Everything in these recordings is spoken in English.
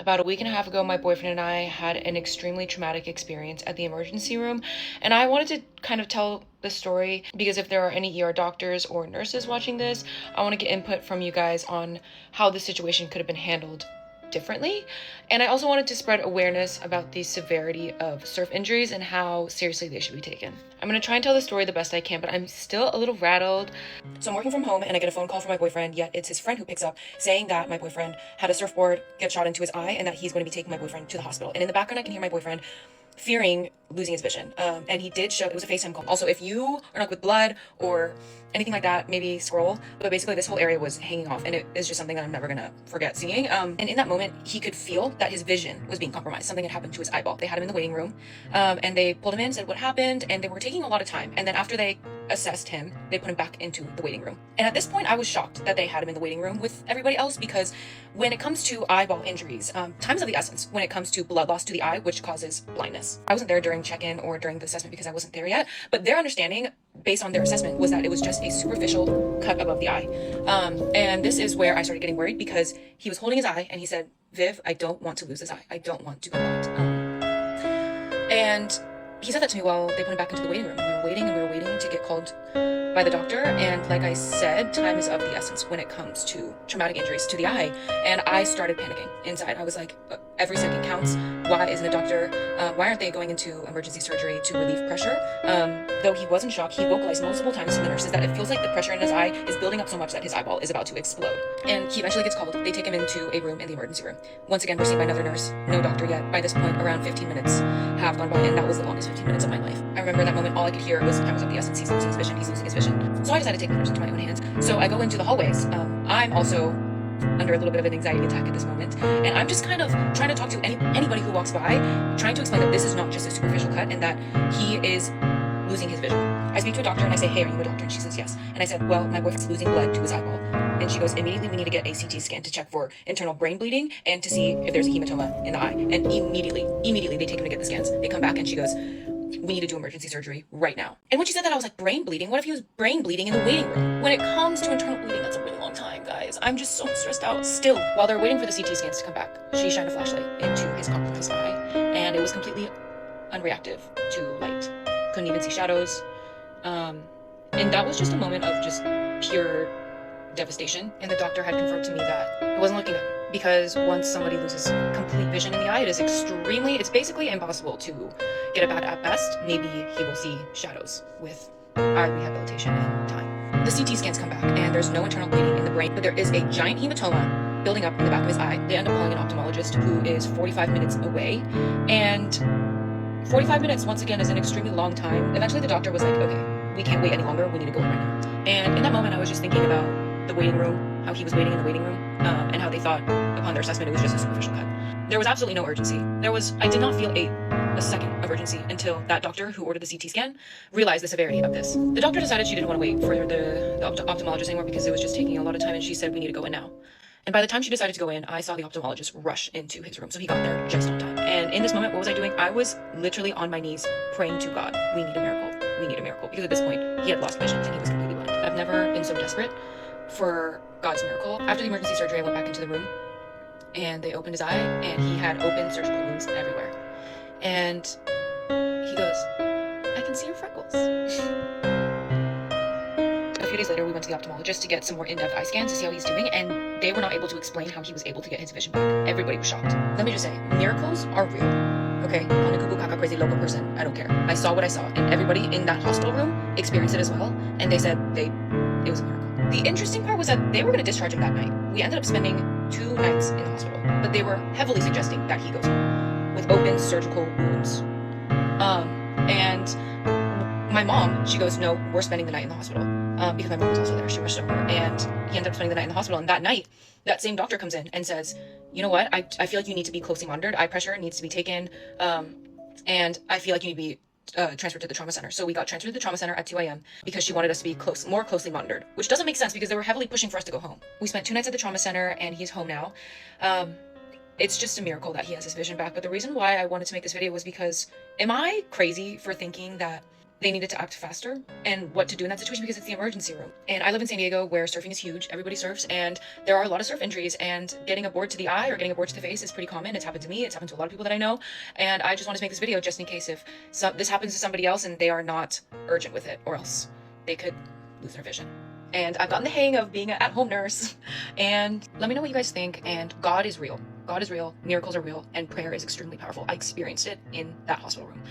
About a week and a half ago, my boyfriend and I had an extremely traumatic experience at the emergency room, and I wanted to kind of tell the story because if there are any ER doctors or nurses watching this, I want to get input from you guys on how the situation could have been handled differently. And I also wanted to spread awareness about the severity of surf injuries and how seriously they should be taken. I'm going to try and tell the story the best I can, but I'm still a little rattled. So I'm working from home and I get a phone call from my boyfriend, yet it's his friend who picks up saying that my boyfriend had a surfboard get shot into his eye and that he's going to be taking my boyfriend to the hospital. And in the background, I can hear my boyfriend fearing losing his vision. And he did show, it was a FaceTime call. Also, if you are not with blood or anything like that, maybe scroll. But basically this whole area was hanging off and it is just something that I'm never gonna forget seeing. And in that moment, he could feel that his vision was being compromised. Something had happened to his eyeball. They had him in the waiting room and they pulled him in, said what happened, and they were taking a lot of time. And then after they assessed him, they put him back into the waiting room. And at this point, I was shocked that they had him in the waiting room with everybody else because when it comes to eyeball injuries, time's of the essence when it comes to blood loss to the eye, which causes blindness. I wasn't there during check-in or during the assessment because I wasn't there yet, but their understanding based on their assessment was that it was just a superficial cut above the eye. And this is where I started getting worried because he was holding his eye and he said, "Viv, I don't want to lose this eye. I don't want to go blind." And he said that to me while they put him back into the waiting room. And we were waiting and we were waiting to get called by the doctor. And like I said, time is of the essence when it comes to traumatic injuries to the eye. And I started panicking inside. I was like, every second counts. Why isn't a doctor, why aren't they going into emergency surgery to relieve pressure? Though he was in shock, he vocalized multiple times to the nurses that it feels like the pressure in his eye is building up so much that his eyeball is about to explode. And he eventually gets called. They take him into a room in the emergency room. Once again, we're seen by another nurse, no doctor yet. By this point, around 15 minutes have gone by, and that was the longest 15 minutes of my life. I remember in that moment, all I could hear was time was of the essence. He's losing his vision. He's losing his vision. So I decided to take matters into my own hands. So I go into the hallways. I'm also under a little bit of an anxiety attack at this moment, and I'm just kind of trying to talk to anybody who walks by, trying to explain that this is not just a superficial cut and that he is losing his vision. I speak to a doctor and I say, "Hey, are you a doctor?" And she says, "Yes." And I said, "Well, my boyfriend's losing blood to his eyeball." And she goes, "Immediately we need to get a CT scan to check for internal brain bleeding and to see if there's a hematoma in the eye." And immediately they take him to get the scans. They come back and she goes, "We need to do emergency surgery right now." And when she said that, I was like, brain bleeding? What if he was brain bleeding in the waiting room? When it comes to internal bleeding, that's a really long time, guys. I'm just so stressed out. Still, while they're waiting for the CT scans to come back, she shined a flashlight into his compromised eye, and it was completely unreactive to light. Couldn't even see shadows. And that was just a moment of just pure devastation. And the doctor had confirmed to me that it wasn't looking good. Because once somebody loses complete vision in the eye, it's basically impossible to get it back at best. Maybe he will see shadows with eye rehabilitation and time. The CT scans come back and there's no internal bleeding in the brain, but there is a giant hematoma building up in the back of his eye. They end up calling an ophthalmologist who is 45 minutes away. And 45 minutes, once again, is an extremely long time. Eventually the doctor was like, "Okay, we can't wait any longer. We need to go in right now." And in that moment, I was just thinking about the waiting room, how he was waiting in the waiting room, and how they thought upon their assessment it was just a superficial cut. There was absolutely no urgency. I did not feel a second of urgency until that doctor who ordered the CT scan realized the severity of this. The doctor decided she didn't want to wait for the ophthalmologist anymore because it was just taking a lot of time, and she said, "We need to go in now." And by the time she decided to go in, I saw the ophthalmologist rush into his room, so he got there just on time. And in this moment, what was I doing? I was literally on my knees praying to God, "We need a miracle. We need a miracle." Because at this point, he had lost vision and he was completely blind. I've never been so desperate for God's miracle. After the emergency surgery, I went back into the room and they opened his eye and he had open surgical wounds everywhere. And he goes, "I can see your freckles." A few days later, we went to the ophthalmologist to get some more in-depth eye scans to see how he's doing, and they were not able to explain how he was able to get his vision back. Everybody was shocked. Let me just say, miracles are real. Okay, I'm a cuckoo caca crazy local person. I don't care. I saw what I saw, and everybody in that hospital room experienced it as well, and they said it was a miracle. The interesting part was that they were going to discharge him that night. We ended up spending 2 nights in the hospital, but they were heavily suggesting that he goes home with open surgical wounds. And my mom, she goes, "No, we're spending the night in the hospital." Because my mom was also there. She rushed over, and he ended up spending the night in the hospital. And that night, that same doctor comes in and says, "You know what? I feel like you need to be closely monitored. Eye pressure needs to be taken, and I feel like you need to be transferred to the trauma center." So we got transferred to the trauma center at 2 a.m. because she wanted us to be more closely monitored, which doesn't make sense because they were heavily pushing for us to go home. We spent 2 nights at the trauma center, and he's home now. It's just a miracle that he has his vision back. But the reason why I wanted to make this video was because, am I crazy for thinking that they needed to act faster and what to do in that situation because it's the emergency room. And I live in San Diego where surfing is huge. Everybody surfs and there are a lot of surf injuries, and getting a board to the eye or getting a board to the face is pretty common. It's happened to me. It's happened to a lot of people that I know. And I just wanted to make this video just in case if this happens to somebody else and they are not urgent with it, or else they could lose their vision. And I've gotten the hang of being an at-home nurse. And let me know what you guys think. And God is real. God is real. Miracles are real. And prayer is extremely powerful. I experienced it in that hospital room.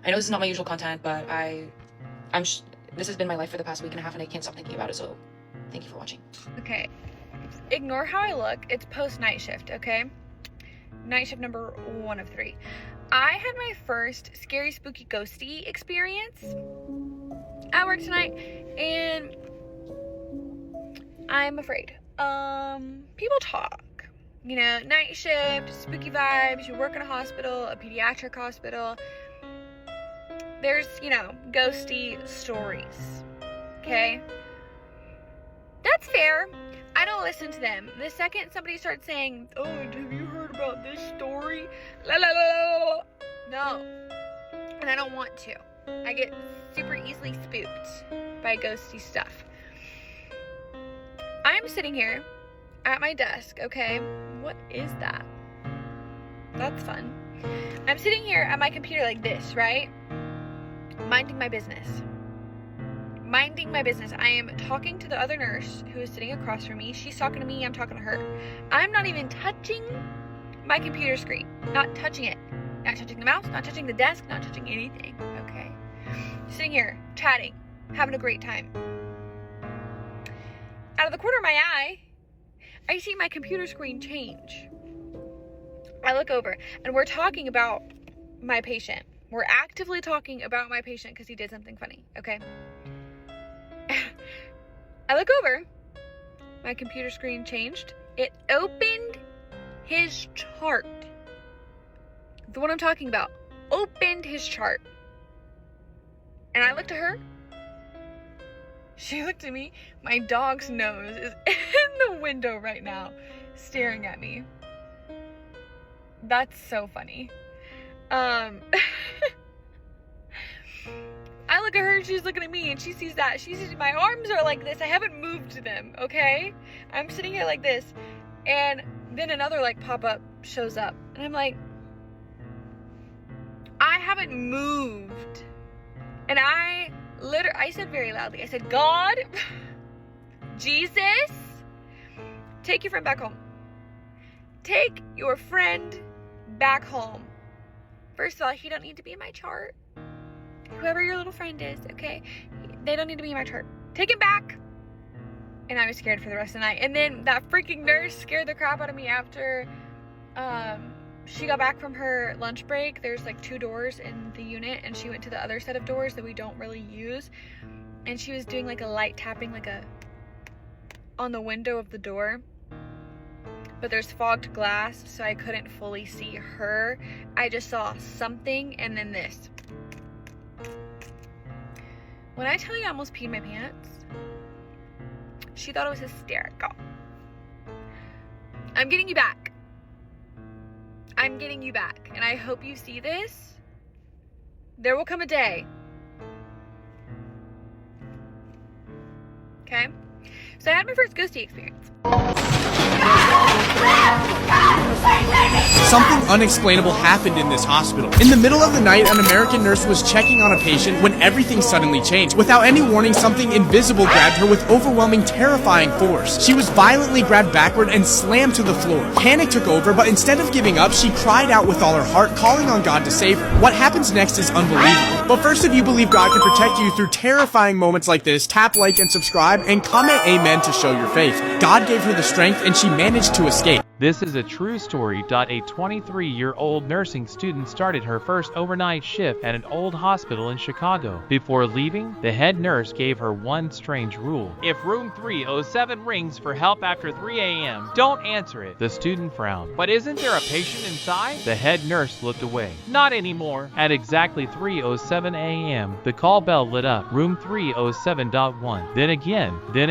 I know this is not my usual content, but this has been my life for the past week and a half, and I can't stop thinking about it. So thank you for watching. Okay. Ignore how I look. It's post-night shift, okay? Night shift number 1 of 3. I had my first scary, spooky, ghosty experience at work tonight, and I'm afraid. People talk. You know, night shift, spooky vibes, you work in a hospital, a pediatric hospital. There's, you know, ghosty stories. Okay? That's fair. I don't listen to them. The second somebody starts saying, oh, have you heard about this story? La la la la. No. And I don't want to. I get super easily spooked by ghosty stuff. I'm sitting here at my desk, okay? What is that? That's fun. I'm sitting here at my computer like this, right? Minding my business. Minding my business. I am talking to the other nurse who is sitting across from me. She's talking to me. I'm talking to her. I'm not even touching my computer screen. Not touching it. Not touching the mouse. Not touching the desk. Not touching anything. Okay. Sitting here, chatting, having a great time. Out of the corner of my eye, I see my computer screen change. I look over, and we're talking about my patient. We're actively talking about my patient because he did something funny, okay? I look over. My computer screen changed. It opened his chart. The one I'm talking about. Opened his chart. And I looked at her. She looked at me. My dog's nose is in the window right now, staring at me. That's so funny. I look at her, she's looking at me, and she sees that. She sees my arms are like this. I haven't moved them, okay? I'm sitting here like this, and then another like pop-up shows up, and I'm like, I haven't moved. And I said very loudly, I said, God, Jesus, take your friend back home. Take your friend back home. First of all, he don't need to be in my chart. Whoever your little friend is, okay? They don't need to be in my chart. Take him back. And I was scared for the rest of the night. And then that freaking nurse scared the crap out of me after she got back from her lunch break. There's like 2 doors in the unit, and she went to the other set of doors that we don't really use. And she was doing like a light tapping, like on the window of the door. But there's fogged glass, so I couldn't fully see her. I just saw something, and then this. When I tell you I almost peed my pants, she thought it was hysterical. I'm getting you back. I'm getting you back. And I hope you see this. There will come a day. Okay? So I had my first ghosty experience. Something unexplainable happened in this hospital. In the middle of the night, an American nurse was checking on a patient when everything suddenly changed. Without any warning, something invisible grabbed her with overwhelming, terrifying force. She was violently grabbed backward and slammed to the floor. Panic took over, but instead of giving up, she cried out with all her heart, calling on God to save her. What happens next is unbelievable. But first, if you believe God can protect you through terrifying moments like this, tap like and subscribe, and comment amen to show your faith. God gave her the strength, and she managed to escape. This is a true story. A 23-year-old nursing student started her first overnight shift at an old hospital in Chicago. Before leaving, the head nurse gave her one strange rule. If room 307 rings for help after 3 a.m., don't answer it. The student frowned. But isn't there a patient inside? The head nurse looked away. Not anymore. At exactly 3:07 a.m., the call bell lit up. Room 307.1. Then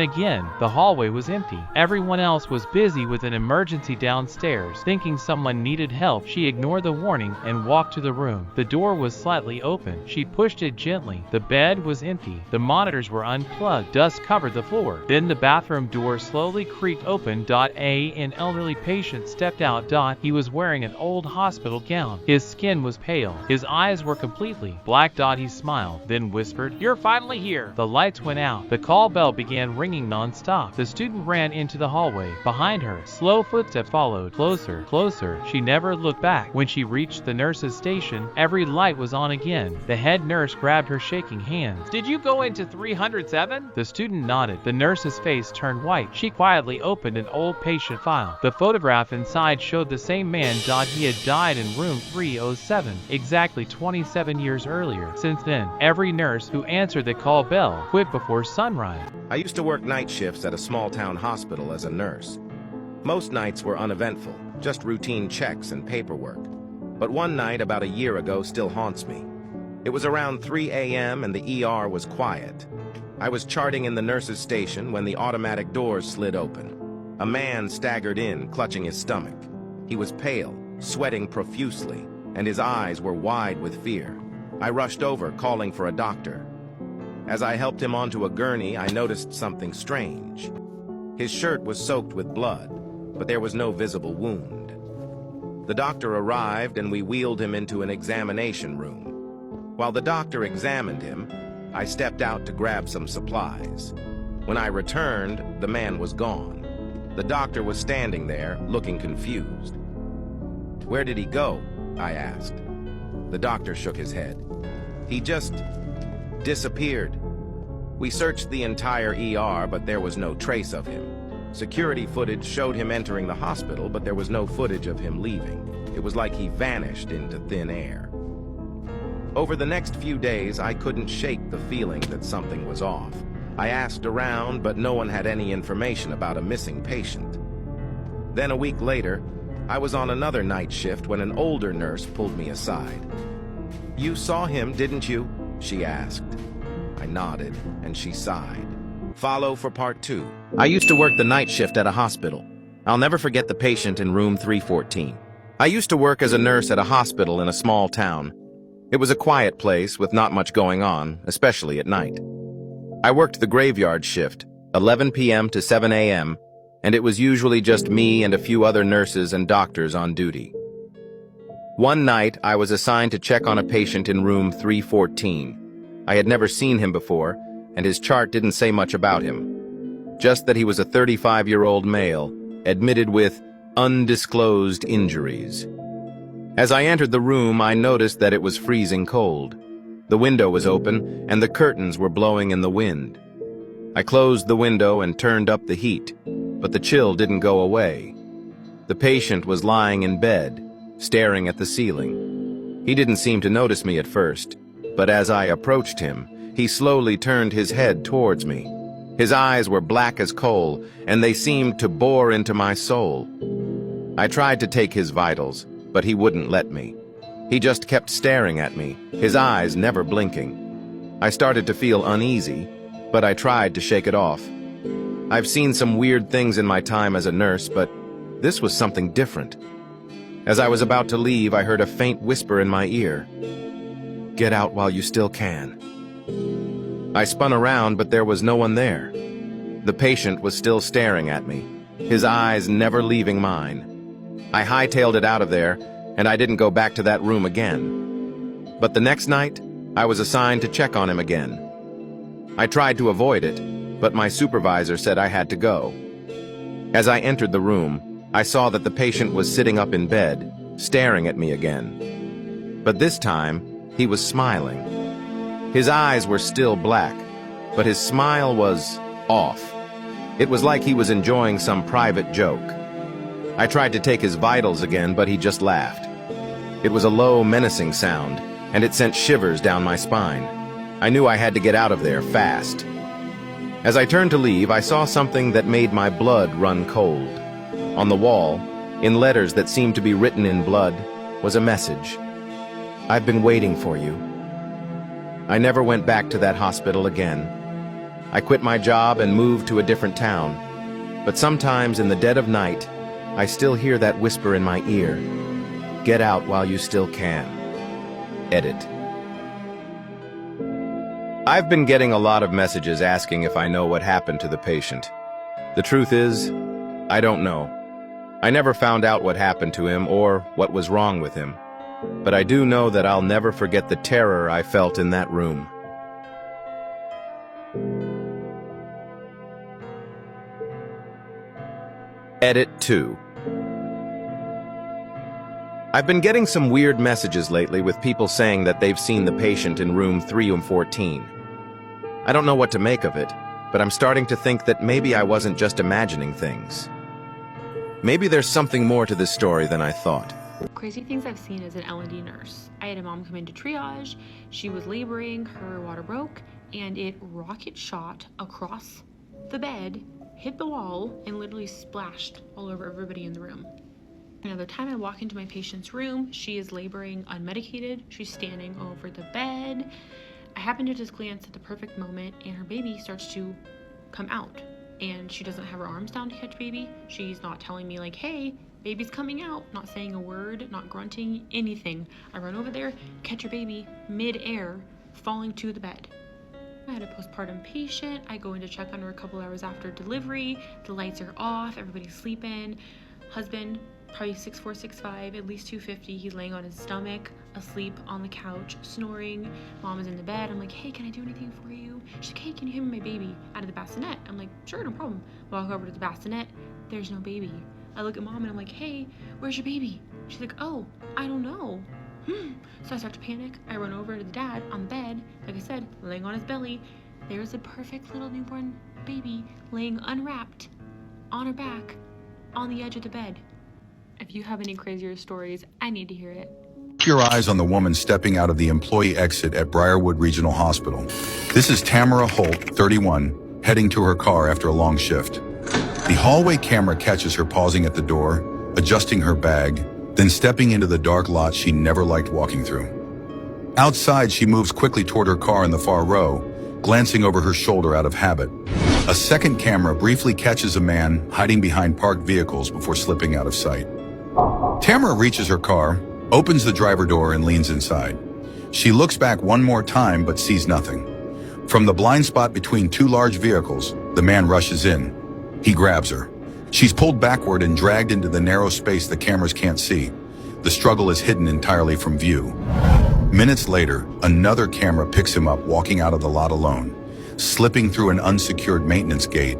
again. The hallway was empty. Everyone else was busy with an emergency downstairs. Thinking someone needed help, she ignored the warning and walked to the room. The door was slightly open. She pushed it gently. The bed was empty. The monitors were unplugged. Dust covered the floor. Then the bathroom door slowly creaked open. An elderly patient stepped out. He was wearing an old hospital gown. His skin was pale. His eyes were completely black. He smiled, then whispered, "You're finally here." The lights went out. The call bell began ringing non-stop. The student ran into the hallway. Behind her, slow footsteps followed. Closer, closer. She never looked back. When she reached the nurse's station, every light was on again. The head nurse grabbed her, shaking hands. "Did you go into 307? The student nodded. The nurse's face turned white. She quietly opened an old patient file. The photograph inside showed the same man. He had died in room 307, exactly 27 years earlier. Since then, every nurse who answered the call bell quit before sunrise. I used to work night shifts at a small-town hospital as a nurse. Most nights were uneventful, just routine checks and paperwork. But one night about a year ago still haunts me. It was around 3 a.m. and the ER was quiet. I was charting in the nurse's station when the automatic doors slid open. A man staggered in, clutching his stomach. He was pale, sweating profusely, and his eyes were wide with fear. I rushed over, calling for a doctor. As I helped him onto a gurney, I noticed something strange. His shirt was soaked with blood, but there was no visible wound. The doctor arrived and we wheeled him into an examination room. While the doctor examined him, I stepped out to grab some supplies. When I returned, the man was gone. The doctor was standing there, looking confused. "Where did he go?" I asked. The doctor shook his head. "He just disappeared." We searched the entire ER, but there was no trace of him. Security footage showed him entering the hospital, but there was no footage of him leaving. It was like he vanished into thin air. Over the next few days, I couldn't shake the feeling that something was off. I asked around, but no one had any information about a missing patient. Then a week later, I was on another night shift when an older nurse pulled me aside. "You saw him, didn't you?" she asked. I nodded, and she sighed. Follow for part 2. I used to work the night shift at a hospital. I'll never forget the patient in room 314. I used to work as a nurse at a hospital in a small town. It was a quiet place with not much going on, especially at night. I worked the graveyard shift, 11 p.m. to 7 a.m., and it was usually just me and a few other nurses and doctors on duty. One night, I was assigned to check on a patient in room 314. I had never seen him before, and his chart didn't say much about him. Just that he was a 35-year-old male, admitted with undisclosed injuries. As I entered the room, I noticed that it was freezing cold. The window was open, and the curtains were blowing in the wind. I closed the window and turned up the heat, but the chill didn't go away. The patient was lying in bed, staring at the ceiling. He didn't seem to notice me at first, but as I approached him, he slowly turned his head towards me. His eyes were black as coal, and they seemed to bore into my soul. I tried to take his vitals, but he wouldn't let me. He just kept staring at me, his eyes never blinking. I started to feel uneasy, but I tried to shake it off. I've seen some weird things in my time as a nurse, but this was something different. As I was about to leave, I heard a faint whisper in my ear. "Get out while you still can." I spun around, but there was no one there. The patient was still staring at me, his eyes never leaving mine. I hightailed it out of there, and I didn't go back to that room again. But the next night, I was assigned to check on him again. I tried to avoid it, but my supervisor said I had to go. As I entered the room, I saw that the patient was sitting up in bed, staring at me again. But this time, he was smiling. His eyes were still black, but his smile was off. It was like he was enjoying some private joke. I tried to take his vitals again, but he just laughed. It was a low, menacing sound, and it sent shivers down my spine. I knew I had to get out of there fast. As I turned to leave, I saw something that made my blood run cold. On the wall, in letters that seemed to be written in blood, was a message. "I've been waiting for you." I never went back to that hospital again. I quit my job and moved to a different town. But sometimes in the dead of night, I still hear that whisper in my ear. Get out while you still can. Edit. I've been getting a lot of messages asking if I know what happened to the patient. The truth is, I don't know. I never found out what happened to him or what was wrong with him. But I do know that I'll never forget the terror I felt in that room. Edit 2. I've been getting some weird messages lately with people saying that they've seen the patient in room 314. I don't know what to make of it, but I'm starting to think that maybe I wasn't just imagining things. Maybe there's something more to this story than I thought. Crazy things I've seen as an L&D nurse. I had a mom come into triage. She was laboring, her water broke, and it rocket shot across the bed, hit the wall, and literally splashed all over everybody in the room. Another time I walk into my patient's room, she is laboring unmedicated. She's standing over the bed. I happen to just glance at the perfect moment and her baby starts to come out. And she doesn't have her arms down to catch baby. She's not telling me like, hey, baby's coming out. Not saying a word, not grunting, anything. I run over there, catch her baby mid-air, falling to the bed. I had a postpartum patient. I go in to check on her a couple hours after delivery. The lights are off, everybody's sleeping. Husband, probably 6'4", 6'5", at least 250. He's laying on his stomach, asleep on the couch, snoring. Mom is in the bed. I'm like, hey, can I do anything for you? She's like, hey, can you hand me my baby out of the bassinet? I'm like, sure, no problem. Walk over to the bassinet. There's no baby. I look at mom and I'm like, hey, where's your baby? She's like, oh, I don't know. So I start to panic. I run over to the dad on the bed, like I said, laying on his belly. There's a perfect little newborn baby laying unwrapped on her back on the edge of the bed. If you have any crazier stories, I need to hear it. Keep your eyes on the woman stepping out of the employee exit at Briarwood Regional Hospital. This is Tamara Holt, 31, heading to her car after a long shift. The hallway camera catches her pausing at the door, adjusting her bag, then stepping into the dark lot she never liked walking through. Outside, she moves quickly toward her car in the far row, glancing over her shoulder out of habit. A second camera briefly catches a man hiding behind parked vehicles before slipping out of sight. Tamara reaches her car, opens the driver door, and leans inside. She looks back one more time but sees nothing. From the blind spot between two large vehicles, the man rushes in. He grabs her. She's pulled backward and dragged into the narrow space the cameras can't see. The struggle is hidden entirely from view. Minutes later, another camera picks him up walking out of the lot alone, slipping through an unsecured maintenance gate.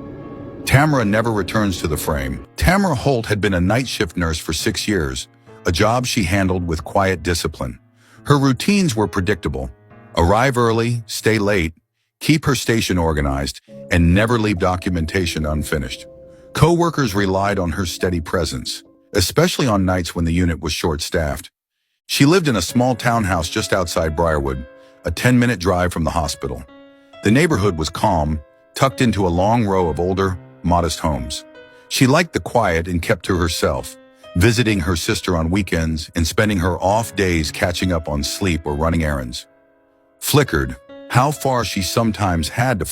Tamara never returns to the frame. Tamara Holt had been a night shift nurse for 6 years, a job she handled with quiet discipline. Her routines were predictable. Arrive early, stay late, keep her station organized, and never leave documentation unfinished. Co-workers relied on her steady presence, especially on nights when the unit was short-staffed. She lived in a small townhouse just outside Briarwood, a 10-minute drive from the hospital. The neighborhood was calm, tucked into a long row of older, modest homes. She liked the quiet and kept to herself, visiting her sister on weekends and spending her off days catching up on sleep or running errands. Flickered, how far she sometimes had to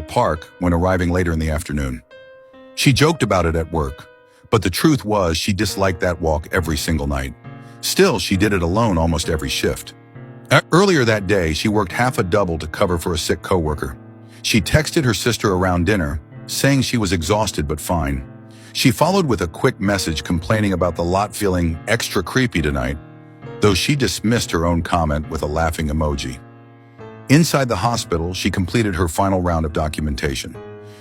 park when arriving later in the afternoon. She joked about it at work, but the truth was she disliked that walk every single night. Still, she did it alone almost every shift. Earlier that day, she worked half a double to cover for a sick coworker. She texted her sister around dinner, saying she was exhausted but fine. She followed with a quick message complaining about the lot feeling extra creepy tonight, though she dismissed her own comment with a laughing emoji. Inside the hospital, she completed her final round of documentation.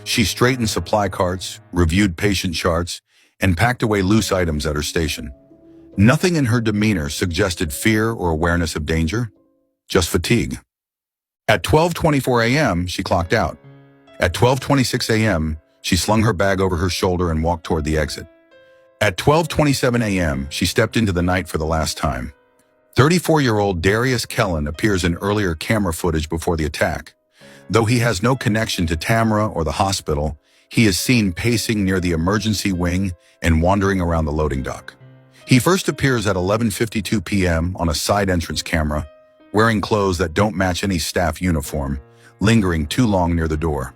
She straightened supply carts, reviewed patient charts, and packed away loose items at her station. Nothing in her demeanor suggested fear or awareness of danger, just fatigue. At 12:24 a.m., she clocked out. At 12:26 a.m., she slung her bag over her shoulder and walked toward the exit. At 12:27 a.m., she stepped into the night for the last time. 34-year-old Darius Kellen appears in earlier camera footage before the attack. Though he has no connection to Tamara or the hospital, he is seen pacing near the emergency wing and wandering around the loading dock. He first appears at 11:52 p.m. on a side entrance camera, wearing clothes that don't match any staff uniform, lingering too long near the door.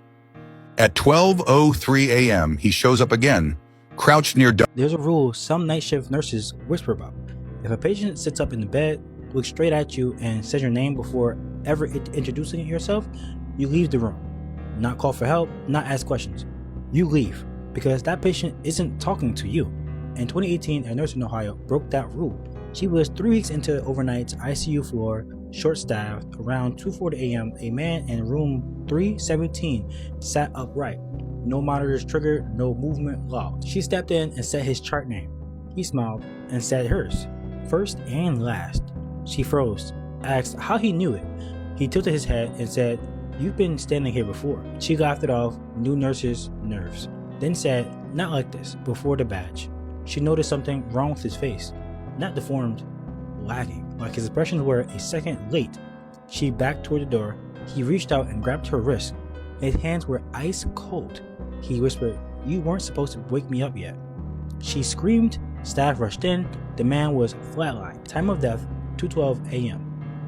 At 12:03 a.m., he shows up again, crouched near There's a rule some night shift nurses whisper about. If a patient sits up in the bed, looks straight at you, and says your name before ever introducing yourself, you leave the room. Not call for help, not ask questions. You leave, because that patient isn't talking to you. In 2018, a nurse in Ohio broke that rule. She was 3 weeks into overnight's ICU floor, short-staffed. Around 2:40 a.m., a man in room 317 sat upright. No monitors triggered, no movement logged. She stepped in and said his chart name. He smiled and said hers, first and last. She froze, asked how he knew it. He tilted his head and said, "You've been standing here before." She laughed it off, new nurse's nerves. Then said, "Not like this," before the badge. She noticed something wrong with his face. Not deformed, lagging, like his expressions were a second late. She backed toward the door. He reached out and grabbed her wrist. His hands were ice cold. He whispered, "You weren't supposed to wake me up yet." She screamed. Staff rushed in. The man was flatlined. Time of death, 2:12 a.m.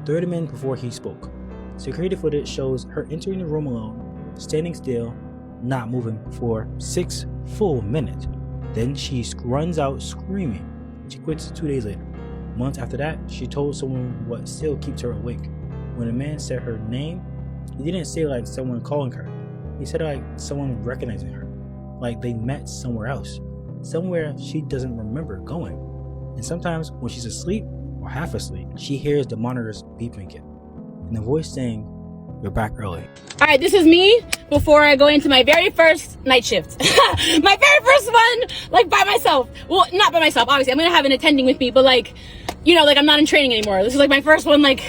30 minutes before he spoke. Security footage shows her entering the room alone, standing still, not moving for 6 full minutes. Then she runs out screaming. She quits 2 days later. Months after that, she told someone what still keeps her awake. When a man said her name, he didn't say like someone calling her. He said like someone recognizing her, like they met somewhere else, somewhere she doesn't remember going. And sometimes when she's asleep or half asleep, she hears the monitors beeping again, and the voice saying, "You're back early." All right, this is me before I go into my very first night shift. My very first one, like by myself. Well, not by myself, obviously. I'm gonna have an attending with me, but like, you know, like I'm not in training anymore. This is like my first one, like,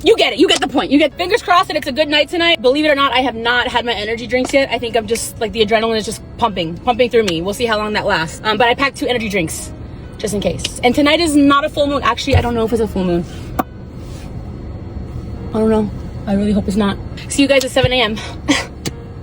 you get it. You get the point. You get fingers crossed that it's a good night tonight. Believe it or not, I have not had my energy drinks yet. I think I'm just, like, the adrenaline is just pumping through me. We'll see how long that lasts. But I packed 2 energy drinks, just in case. And tonight is not a full moon. Actually, I don't know if it's a full moon. I don't know. I really hope it's not. See you guys at 7 a.m.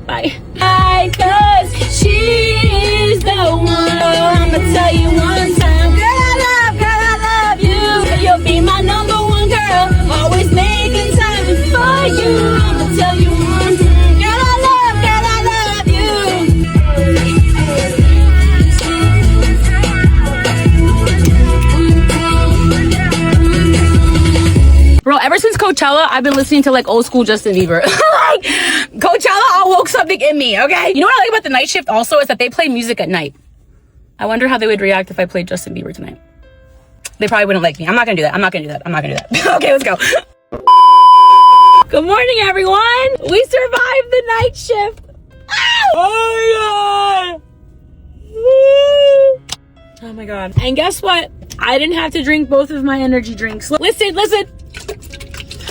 Bye. Hi, cause she's the one. I'ma tell you one time. Girl, I love you. You'll be my number one girl. Always making time for you. I'ma tell you one time. Girl, I love you. Bro, ever since Coachella, I've been listening to like old school Justin Bieber. Like, Coachella awoke something in me, okay? You know what I like about the night shift also is that they play music at night. I wonder how they would react if I played Justin Bieber tonight. They probably wouldn't like me. I'm not gonna do that. Okay, let's go. Good morning, everyone. We survived the night shift. Oh my god. Oh my god. And guess what? I didn't have to drink both of my energy drinks. Listen.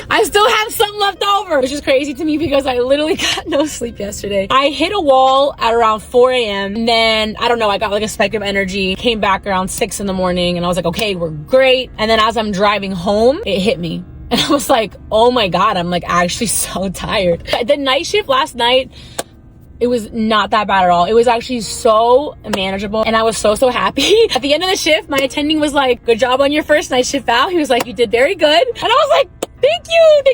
I still have some left over, which is crazy to me because I literally got no sleep yesterday. I hit a wall at around 4 a.m. and then, I don't know, I got like a spike of energy, came back around 6 in the morning and I was like, okay, we're great. And then as I'm driving home, it hit me. And I was like, oh my God, I'm like actually so tired. The night shift last night, it was not that bad at all. It was actually so manageable and I was so happy. At the end of the shift, my attending was like, good job on your first night shift, Val. He was like, you did very good. And I was like, thank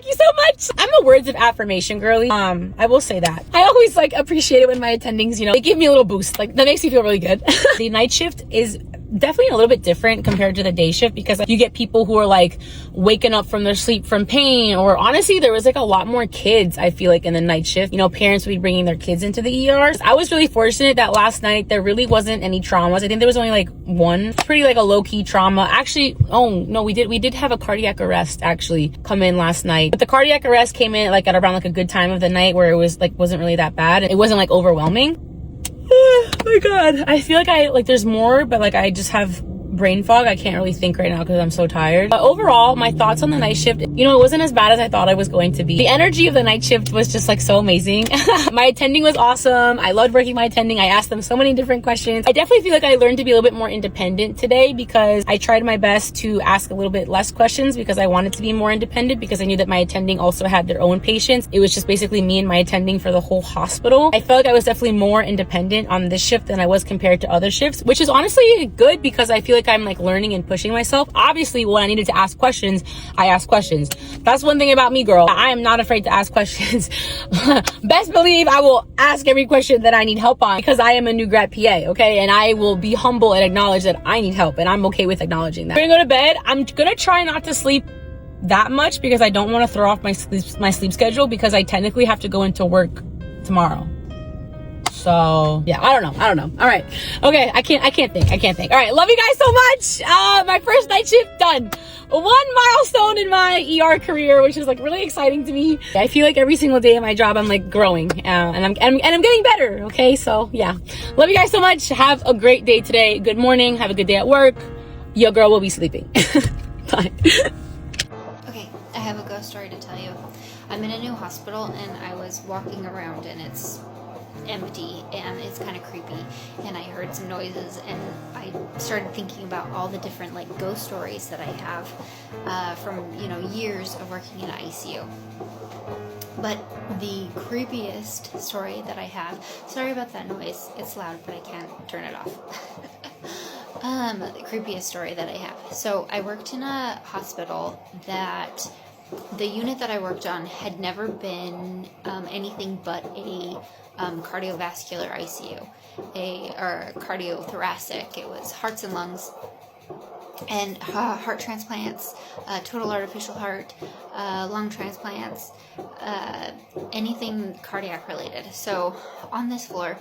you so much. I'm a words of affirmation girly. I will say that. I always like appreciate it when my attendings, you know, they give me a little boost. Like that makes me feel really good. The night shift is definitely a little bit different compared to the day shift because like, you get people who are like waking up from their sleep from pain, or honestly there was like a lot more kids I feel like in the night shift. You know, parents would be bringing their kids into the ERs. I was really fortunate that last night there really wasn't any traumas. I think there was only like one pretty like a low-key trauma. Actually, oh no, we did have a cardiac arrest actually come in last night, but the cardiac arrest came in like at around like a good time of the night where it was like wasn't really that bad. It wasn't like overwhelming. Oh my god, I feel like there's more, but like I just have brain fog. I can't really think right now because I'm so tired. But overall, my thoughts on the night shift, you know, it wasn't as bad as I thought it was going to be. The energy of the night shift was just like so amazing. My attending was awesome. I loved working my attending. I asked them so many different questions. I definitely feel like I learned to be a little bit more independent today because I tried my best to ask a little bit less questions because I wanted to be more independent because I knew that my attending also had their own patients. It was just basically me and my attending for the whole hospital. I felt like I was definitely more independent on this shift than I was compared to other shifts, which is honestly good because I feel like like I'm like learning and pushing myself. Obviously, when I needed to ask questions, I asked questions. That's one thing about me, girl. I am not afraid to ask questions. Best believe I will ask every question that I need help on because I am a new grad PA, okay? And I will be humble and acknowledge that I need help, and I'm okay with acknowledging that. We're gonna go to bed. I'm gonna try not to sleep that much because I don't want to throw off my sleep schedule because I technically have to go into work tomorrow. So yeah, I don't know. All right. Okay. I can't think. All right. Love you guys so much. My first night shift done. One milestone in my ER career, which is like really exciting to me. I feel like every single day at my job, I'm like growing, and I'm getting better. Okay. So yeah, love you guys so much. Have a great day today. Good morning. Have a good day at work. Your girl will be sleeping. Bye. Okay, I have a ghost story to tell you. I'm in a new hospital and I was walking around and it's empty and it's kind of creepy, and I heard some noises and I started thinking about all the different like ghost stories that I have from years of working in ICU. But the creepiest story that I have, sorry about that noise, it's loud but I can't turn it off. The creepiest story that I have. So I worked in a hospital that the unit that I worked on had never been anything but a cardiovascular ICU, or cardiothoracic. It was hearts and lungs, and heart transplants, total artificial heart, lung transplants, anything cardiac related. So on this floor,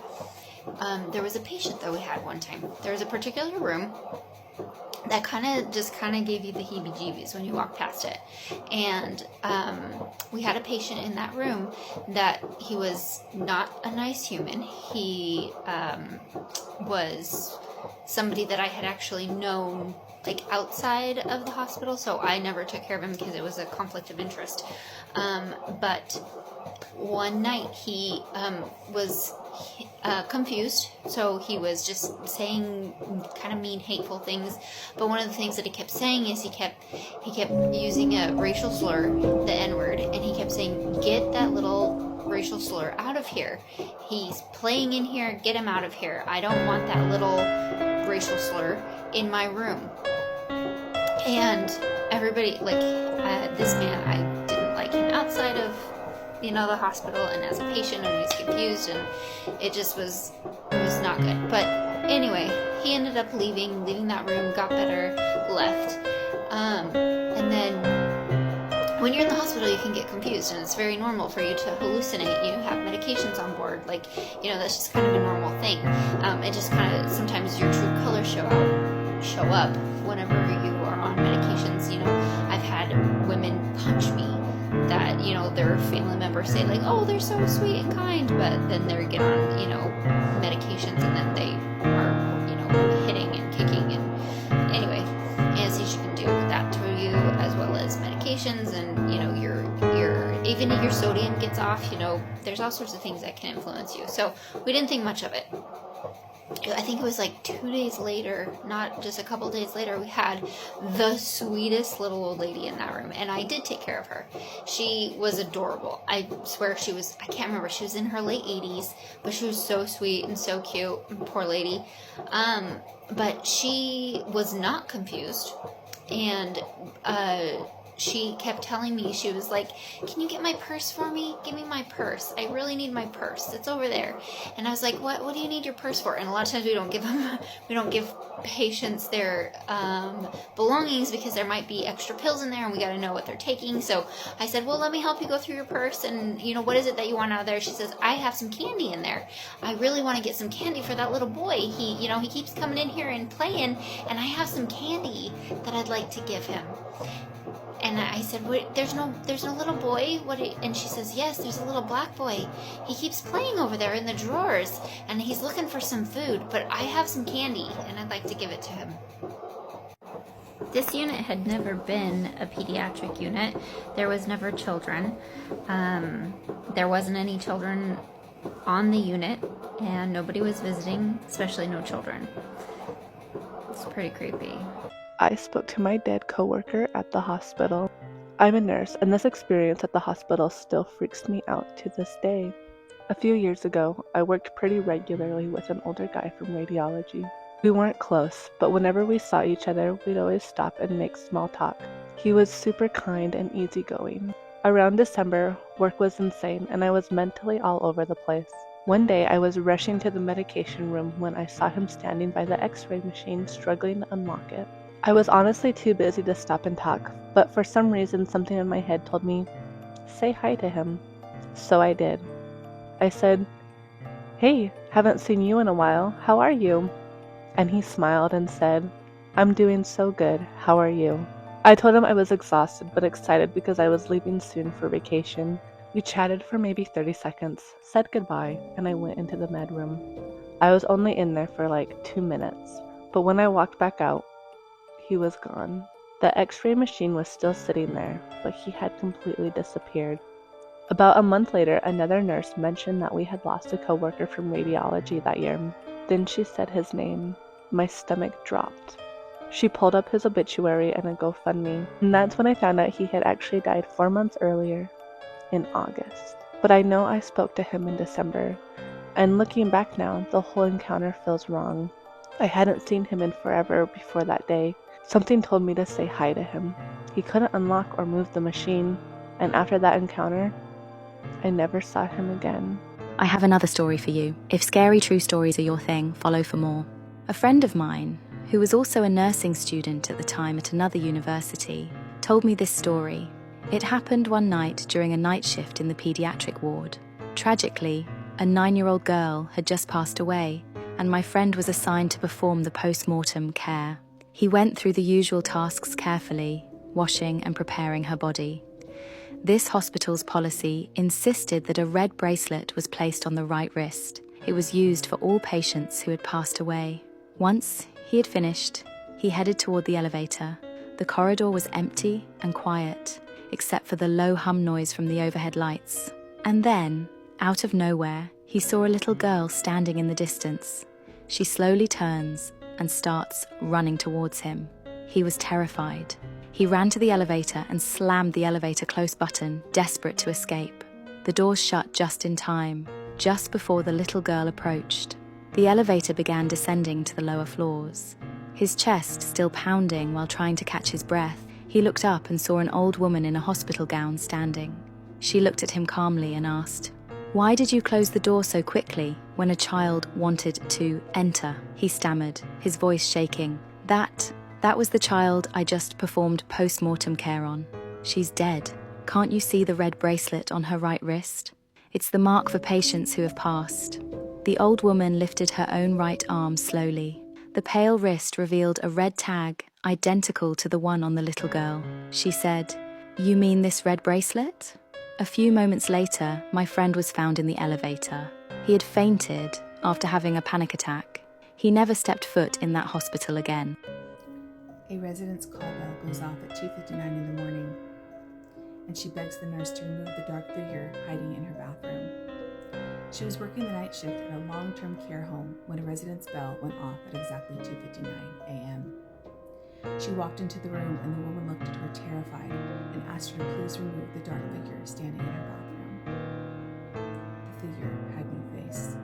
there was a patient that we had one time. There was a particular room that kind of gave you the heebie-jeebies when you walk past it. And we had a patient in that room that he was not a nice human. He was somebody that I had actually known like outside of the hospital, so I never took care of him because it was a conflict of interest. But one night he was confused, so he was just saying kind of mean, hateful things. But one of the things that he kept saying is he kept using a racial slur, the N-word, and he kept saying, "Get that little racial slur out of here. He's playing in here. Get him out of here. I don't want that little racial slur in my room." And everybody, like, this man, I didn't like him outside of the hospital, and as a patient, and he was confused, and it was not good. But anyway, he ended up leaving that room, got better, left. And then when you're in the hospital, you can get confused, and it's very normal for you to hallucinate. You have medications on board, like, that's just kind of a normal thing. It just kind of, sometimes your true colors show up whenever you are on medications. I've had women punch me that, their family members say, like, "Oh, they're so sweet and kind," but then they get on, medications, and then they are, hitting and kicking, and anyway, anesthesia can do that to you, as well as medications, and, even if your sodium gets off, there's all sorts of things that can influence you. So we didn't think much of it. I think it was like 2 days later, not just a couple days later, we had the sweetest little old lady in that room, and I did take care of her. She was adorable. I swear I can't remember, she was in her late 80s, but she was so sweet and so cute, poor lady. But she was not confused, and she kept telling me, she was like, "Can you get my purse for me? Give me my purse. I really need my purse. It's over there." And I was like, what do you need your purse for? And a lot of times we don't give patients their belongings because there might be extra pills in there and we got to know what they're taking. So I said, "Well, let me help you go through your purse, and what is it that you want out of there?" She says, "I have some candy in there. I really want to get some candy for that little boy. He keeps coming in here and playing, and I have some candy that I'd like to give him." And I said, "Wait, there's no little boy? And she says, "Yes, there's a little black boy. He keeps playing over there in the drawers, and he's looking for some food, but I have some candy, and I'd like to give it to him." This unit had never been a pediatric unit. There was never children. There wasn't any children on the unit, and nobody was visiting, especially no children. It's pretty creepy. I spoke to my dead coworker at the hospital. I'm a nurse, and this experience at the hospital still freaks me out to this day. A few years ago, I worked pretty regularly with an older guy from radiology. We weren't close, but whenever we saw each other, we'd always stop and make small talk. He was super kind and easygoing. Around December, work was insane and I was mentally all over the place. One day I was rushing to the medication room when I saw him standing by the x-ray machine struggling to unlock it. I was honestly too busy to stop and talk, but for some reason something in my head told me, say hi to him. So I did. I said, "Hey, haven't seen you in a while. How are you?" And he smiled and said, "I'm doing so good. How are you?" I told him I was exhausted but excited because I was leaving soon for vacation. We chatted for maybe 30 seconds, said goodbye, and I went into the med room. I was only in there for like 2 minutes, but when I walked back out, he was gone. The x-ray machine was still sitting there, but he had completely disappeared. About a month later, another nurse mentioned that we had lost a coworker from radiology that year. Then she said his name. My stomach dropped. She pulled up his obituary and a GoFundMe, and that's when I found out he had actually died 4 months earlier, in August. But I know I spoke to him in December, and looking back now, the whole encounter feels wrong. I hadn't seen him in forever before that day. Something told me to say hi to him. He couldn't unlock or move the machine, and after that encounter, I never saw him again. I have another story for you. If scary true stories are your thing, follow for more. A friend of mine, who was also a nursing student at the time at another university, told me this story. It happened one night during a night shift in the pediatric ward. Tragically, a 9-year-old girl had just passed away, and my friend was assigned to perform the post-mortem care. He went through the usual tasks carefully, washing and preparing her body. This hospital's policy insisted that a red bracelet was placed on the right wrist. It was used for all patients who had passed away. Once he had finished, he headed toward the elevator. The corridor was empty and quiet, except for the low hum noise from the overhead lights. And then, out of nowhere, he saw a little girl standing in the distance. She slowly turns and starts running towards him. He was terrified. He ran to the elevator and slammed the elevator close button, desperate to escape. The doors shut just in time, just before the little girl approached. The elevator began descending to the lower floors. His chest still pounding while trying to catch his breath, he looked up and saw an old woman in a hospital gown standing. She looked at him calmly and asked, "Why did you close the door so quickly when a child wanted to enter?" He stammered, his voice shaking. That was the child I just performed post-mortem care on. She's dead. Can't you see the red bracelet on her right wrist? It's the mark for patients who have passed. The old woman lifted her own right arm slowly. The pale wrist revealed a red tag identical to the one on the little girl. She said, "You mean this red bracelet?" A few moments later, my friend was found in the elevator. He had fainted after having a panic attack. He never stepped foot in that hospital again. A resident's call bell goes off at 2:59 in the morning, and she begs the nurse to remove the dark figure hiding in her bathroom. She was working the night shift at a long-term care home when a resident's bell went off at exactly 2:59 a.m. She walked into the room and the woman looked at her terrified and asked her to please remove the dark figure standing in her bathroom. The figure had no face.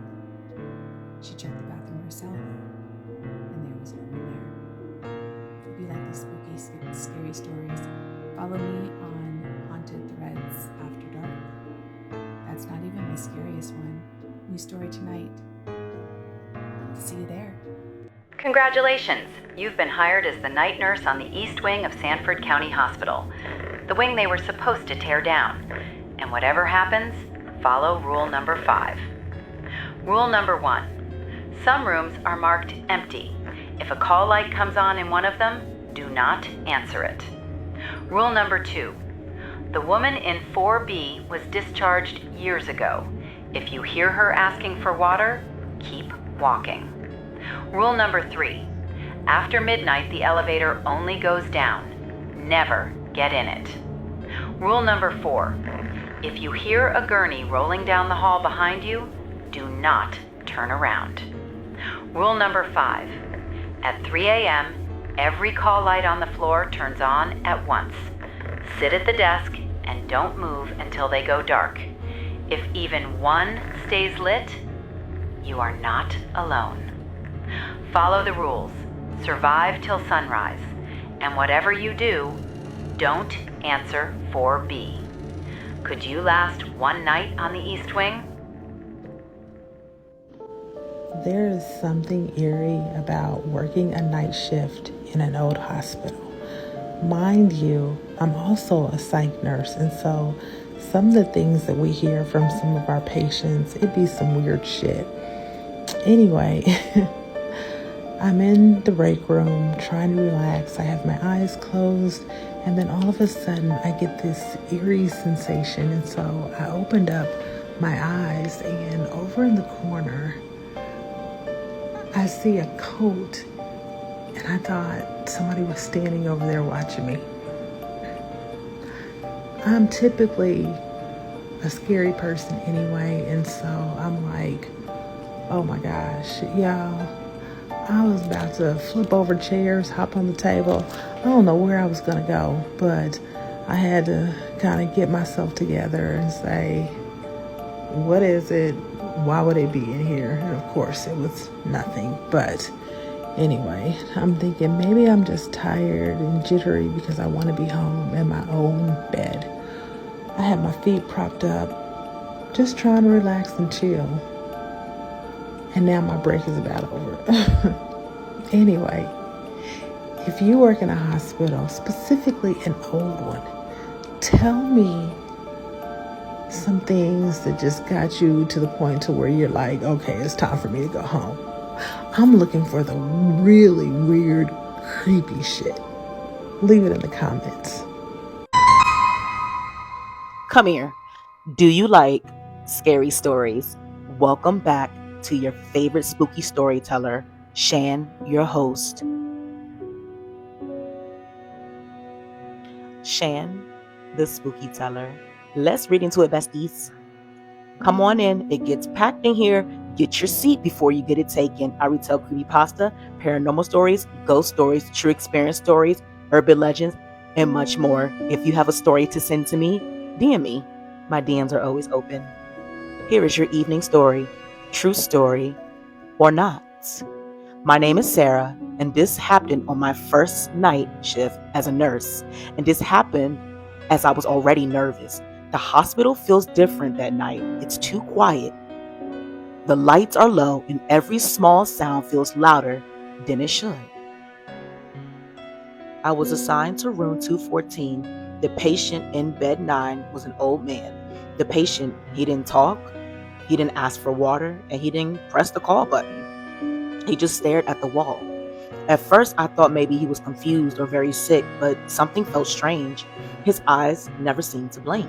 She checked the bathroom herself, and there was no one there. If you like these spooky, scary stories, follow me on Haunted Threads After Dark. That's not even my scariest one. New story tonight. See you there. Congratulations! You've been hired as the night nurse on the East Wing of Sanford County Hospital, the wing they were supposed to tear down. And whatever happens, follow rule number 5. Rule number 1. Some rooms are marked empty. If a call light comes on in one of them, do not answer it. Rule number 2. The woman in 4B was discharged years ago. If you hear her asking for water, keep walking. Rule number 3. After midnight, the elevator only goes down. Never get in it. Rule number 4. If you hear a gurney rolling down the hall behind you, do not turn around. Rule number 5. At 3 a.m., every call light on the floor turns on at once. Sit at the desk and don't move until they go dark. If even one stays lit, you are not alone. Follow the rules. Survive till sunrise. And whatever you do, don't answer 4B. Could you last one night on the East Wing? There is something eerie about working a night shift in an old hospital. Mind you, I'm also a psych nurse, and so some of the things that we hear from some of our patients, it'd be some weird shit. Anyway, I'm in the break room trying to relax. I have my eyes closed, and then all of a sudden I get this eerie sensation, and so I opened up my eyes, and over in the corner I see a coat, and I thought somebody was standing over there watching me. I'm typically a scary person anyway, and so I'm like, oh my gosh, y'all, I was about to flip over chairs, hop on the table. I don't know where I was gonna go, but I had to kind of get myself together and say, what is it? Why would it be in here? And of course it was nothing, but anyway, I'm thinking maybe I'm just tired and jittery because I want to be home in my own bed. I have my feet propped up, just trying to relax and chill. And now my break is about over. Anyway, if you work in a hospital, specifically an old one, tell me some things that just got you to the point to where you're like, okay, it's time for me to go home. I'm looking for the really weird, creepy shit. Leave it in the comments. Come here. Do you like scary stories? Welcome back to your favorite spooky storyteller, Shan, your host. Shan, the spooky teller. Let's read into it, besties. Come on in. It gets packed in here. Get your seat before you get it taken. I retell creepypasta, paranormal stories, ghost stories, true experience stories, urban legends, and much more. If you have a story to send to me, DM me. My DMs are always open. Here is your evening story, true story or not. My name is Sarah, and this happened on my first night shift as a nurse. And this happened as I was already nervous. The hospital feels different that night. It's too quiet. The lights are low, and every small sound feels louder than it should. I was assigned to room 214. The patient in bed 9 was an old man. The patient, he didn't talk, he didn't ask for water, and he didn't press the call button. He just stared at the wall. At first, I thought maybe he was confused or very sick, but something felt strange. His eyes never seemed to blink.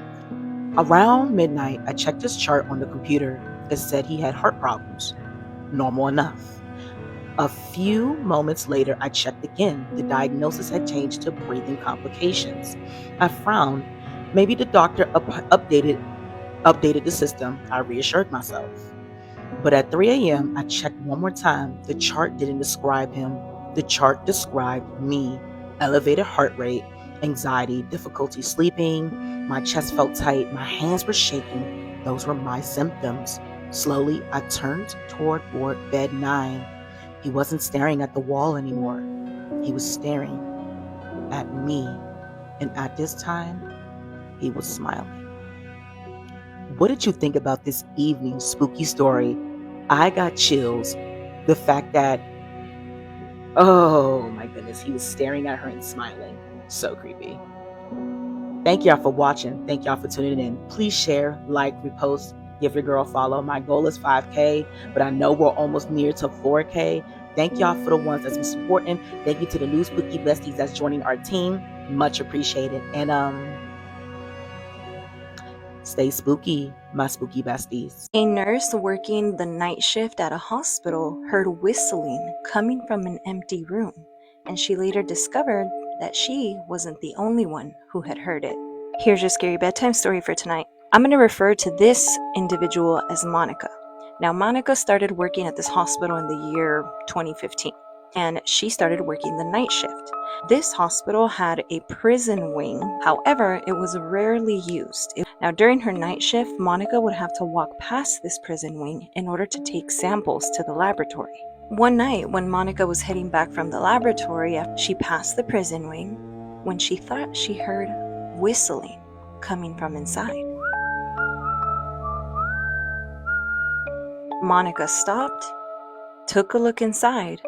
Around midnight, I checked his chart on the computer. It said he had heart problems. Normal enough. A few moments later, I checked again. The diagnosis had changed to breathing complications. I frowned. Maybe the doctor updated the system. I reassured myself. But at 3 a.m., I checked one more time. The chart didn't describe him. The chart described me. Elevated heart rate, anxiety, difficulty sleeping. My chest felt tight. My hands were shaking. Those were my symptoms. Slowly, I turned toward bed 9. He wasn't staring at the wall anymore. He was staring at me. And at this time, he was smiling. What did you think about this evening's spooky story? I got chills. The fact that, oh my goodness, he was staring at her and smiling. So creepy. Thank y'all for watching. Thank y'all for tuning in. Please share, like, repost, give your girl a follow. My goal is 5K, but I know we're almost near to 4K. Thank y'all for the ones that's been supporting. Thank you to the new spooky besties that's joining our team. Much appreciated. And stay spooky, my spooky besties. A nurse working the night shift at a hospital heard whistling coming from an empty room, and she later discovered that she wasn't the only one who had heard it. Here's your scary bedtime story for tonight. I'm going to refer to this individual as Monica. Now, Monica started working at this hospital in the year 2015, and she started working the night shift. This hospital had a prison wing, however, it was rarely used. Now, during her night shift, Monica would have to walk past this prison wing in order to take samples to the laboratory. One night, when Monica was heading back from the laboratory, she passed the prison wing when she thought she heard whistling coming from inside. Monica stopped, took a look inside,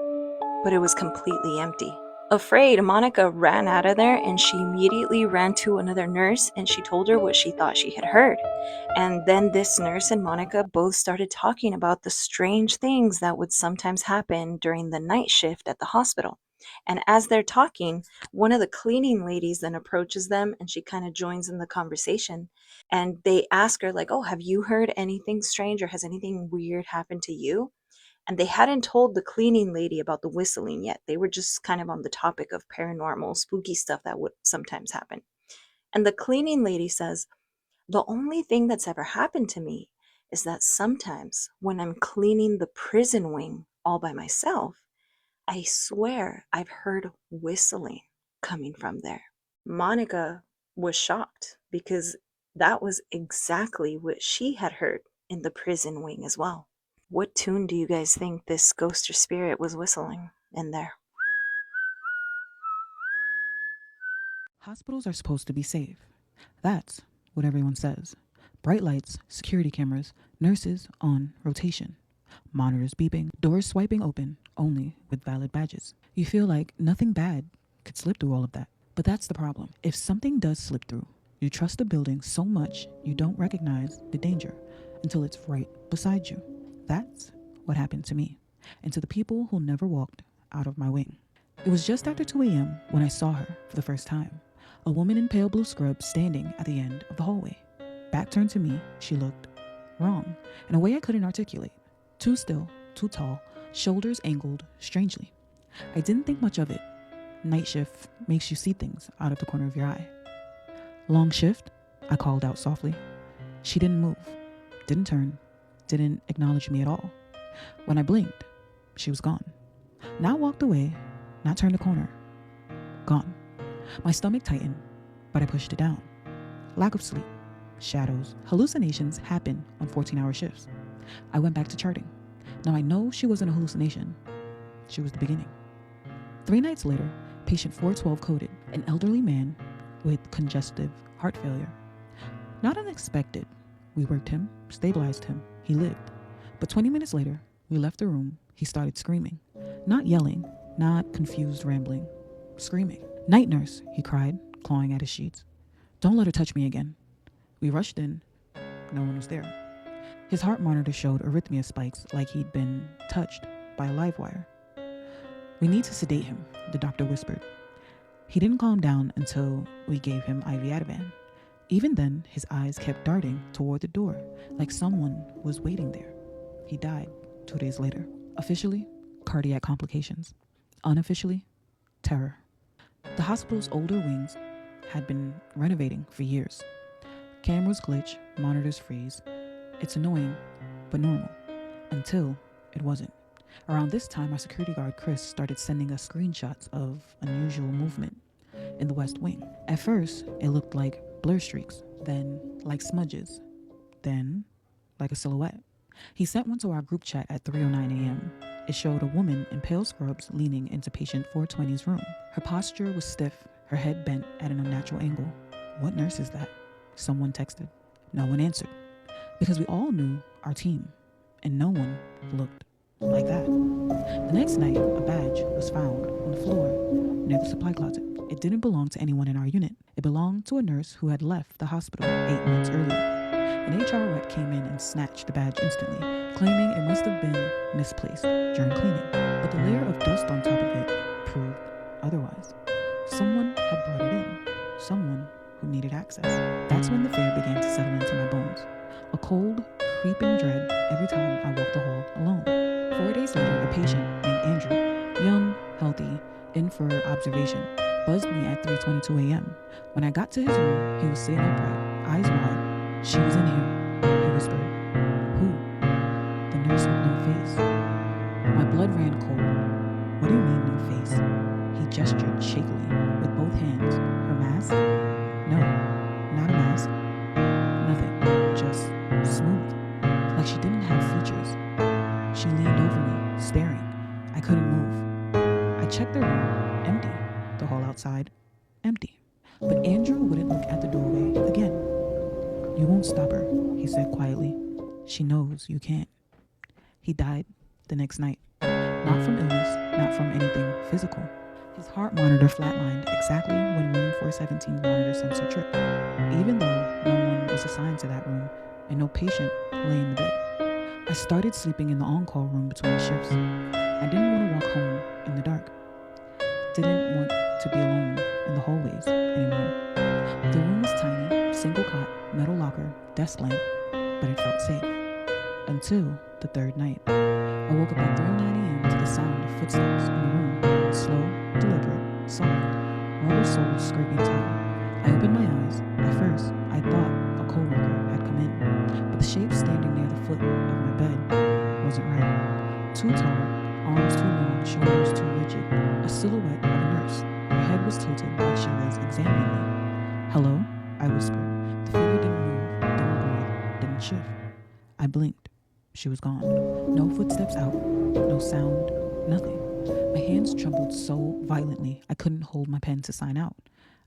but it was completely empty. Afraid, Monica ran out of there and she immediately ran to another nurse and she told her what she thought she had heard. And then this nurse and Monica both started talking about the strange things that would sometimes happen during the night shift at the hospital. And as they're talking, one of the cleaning ladies then approaches them and she kind of joins in the conversation. And they ask her, like, oh, have you heard anything strange or has anything weird happened to you? And they hadn't told the cleaning lady about the whistling yet. They were just kind of on the topic of paranormal, spooky stuff that would sometimes happen. And the cleaning lady says, the only thing that's ever happened to me is that sometimes when I'm cleaning the prison wing all by myself, I swear I've heard whistling coming from there. Monica was shocked because that was exactly what she had heard in the prison wing as well. What tune do you guys think this ghost or spirit was whistling in there? Hospitals are supposed to be safe. That's what everyone says. Bright lights, security cameras, nurses on rotation, monitors beeping, doors swiping open only with valid badges. You feel like nothing bad could slip through all of that. But that's the problem. If something does slip through, you trust the building so much you don't recognize the danger until it's right beside you. That's what happened to me, and to the people who never walked out of my wing. It was just after 2 a.m. when I saw her for the first time. A woman in pale blue scrubs standing at the end of the hallway. Back turned to me, she looked wrong, in a way I couldn't articulate. Too still, too tall, shoulders angled strangely. I didn't think much of it. Night shift makes you see things out of the corner of your eye. Long shift, I called out softly. She didn't move, didn't turn, didn't acknowledge me at all. When I blinked, she was gone. Not walked away, not turned the corner. Gone. My stomach tightened, but I pushed it down. Lack of sleep, shadows, hallucinations happen on 14-hour shifts. I went back to charting. Now I know she wasn't a hallucination. She was the beginning. 3 nights later, patient 412 coded, an elderly man with congestive heart failure. Not unexpected. We worked him, stabilized him. He lived. But 20 minutes later, we left the room. He started screaming. Not yelling, not confused rambling. Screaming. Night nurse, he cried, clawing at his sheets. Don't let her touch me again. We rushed in. No one was there. His heart monitor showed arrhythmia spikes like he'd been touched by a live wire. We need to sedate him, the doctor whispered. He didn't calm down until we gave him IV Ativan. Even then, his eyes kept darting toward the door, like someone was waiting there. He died 2 days later. Officially, cardiac complications. Unofficially, terror. The hospital's older wings had been renovating for years. Cameras glitch, monitors freeze. It's annoying, but normal. Until it wasn't. Around this time, our security guard, Chris, started sending us screenshots of unusual movement in the West Wing. At first, it looked like blur streaks, then like smudges, then like a silhouette. He sent one to our group chat at 3:09 a.m. It showed a woman in pale scrubs leaning into patient 420's room. Her posture was stiff, her head bent at an unnatural angle. What nurse is that? Someone texted. No one answered, because we all knew our team, and no one looked like that. The next night, a badge was found on the floor near the supply closet. It didn't belong to anyone in our unit. It belonged to a nurse who had left the hospital 8 months earlier. An HR rep came in and snatched the badge instantly, claiming it must have been misplaced during cleaning. But the layer of dust on top of it proved otherwise. Someone had brought it in. Someone who needed access. That's when the fear began to settle into my bones. A cold, creeping dread every time I walked the hall alone. 4 days later, a patient named Andrew, young, healthy, in for observation, buzzed me at 3:22 a.m. When I got to his room, he was sitting upright, eyes wide. She was in here, he whispered. Who? The nurse with no face. My blood ran cold. What do you mean, no face? He gestured shakily with both hands. Her mask? No, not a mask. Nothing. Just smooth. Like she didn't have features. She leaned over me, staring, The hall outside, empty. But Andrew wouldn't look at the doorway again. You won't stop her, he said quietly. She knows you can't. He died the next night. Not from illness, not from anything physical. His heart monitor flatlined exactly when room 417's monitor sensor tripped, even though no one was assigned to that room and no patient lay in the bed. I started sleeping in the on-call room between shifts. I didn't want to walk home in the dark. Didn't want to be alone in the hallways anymore. The room was tiny, single cot, metal locker, desk lamp, but it felt safe. Until the third night. I woke up at 3:09 a.m. to the sound of footsteps in the room. Slow, deliberate, soft, rubber-soled scraping tile. I opened my eyes. At first, I thought a coworker had come in, but the shape standing near the foot of my bed wasn't right. Too tall, arms too long, shoulders too rigid, a silhouette of a nurse. Her head was tilted like she was examining me. Hello? I whispered. The figure didn't move, didn't breathe, didn't shift. I blinked. She was gone. No footsteps out, no sound, nothing. My hands trembled so violently I couldn't hold my pen to sign out.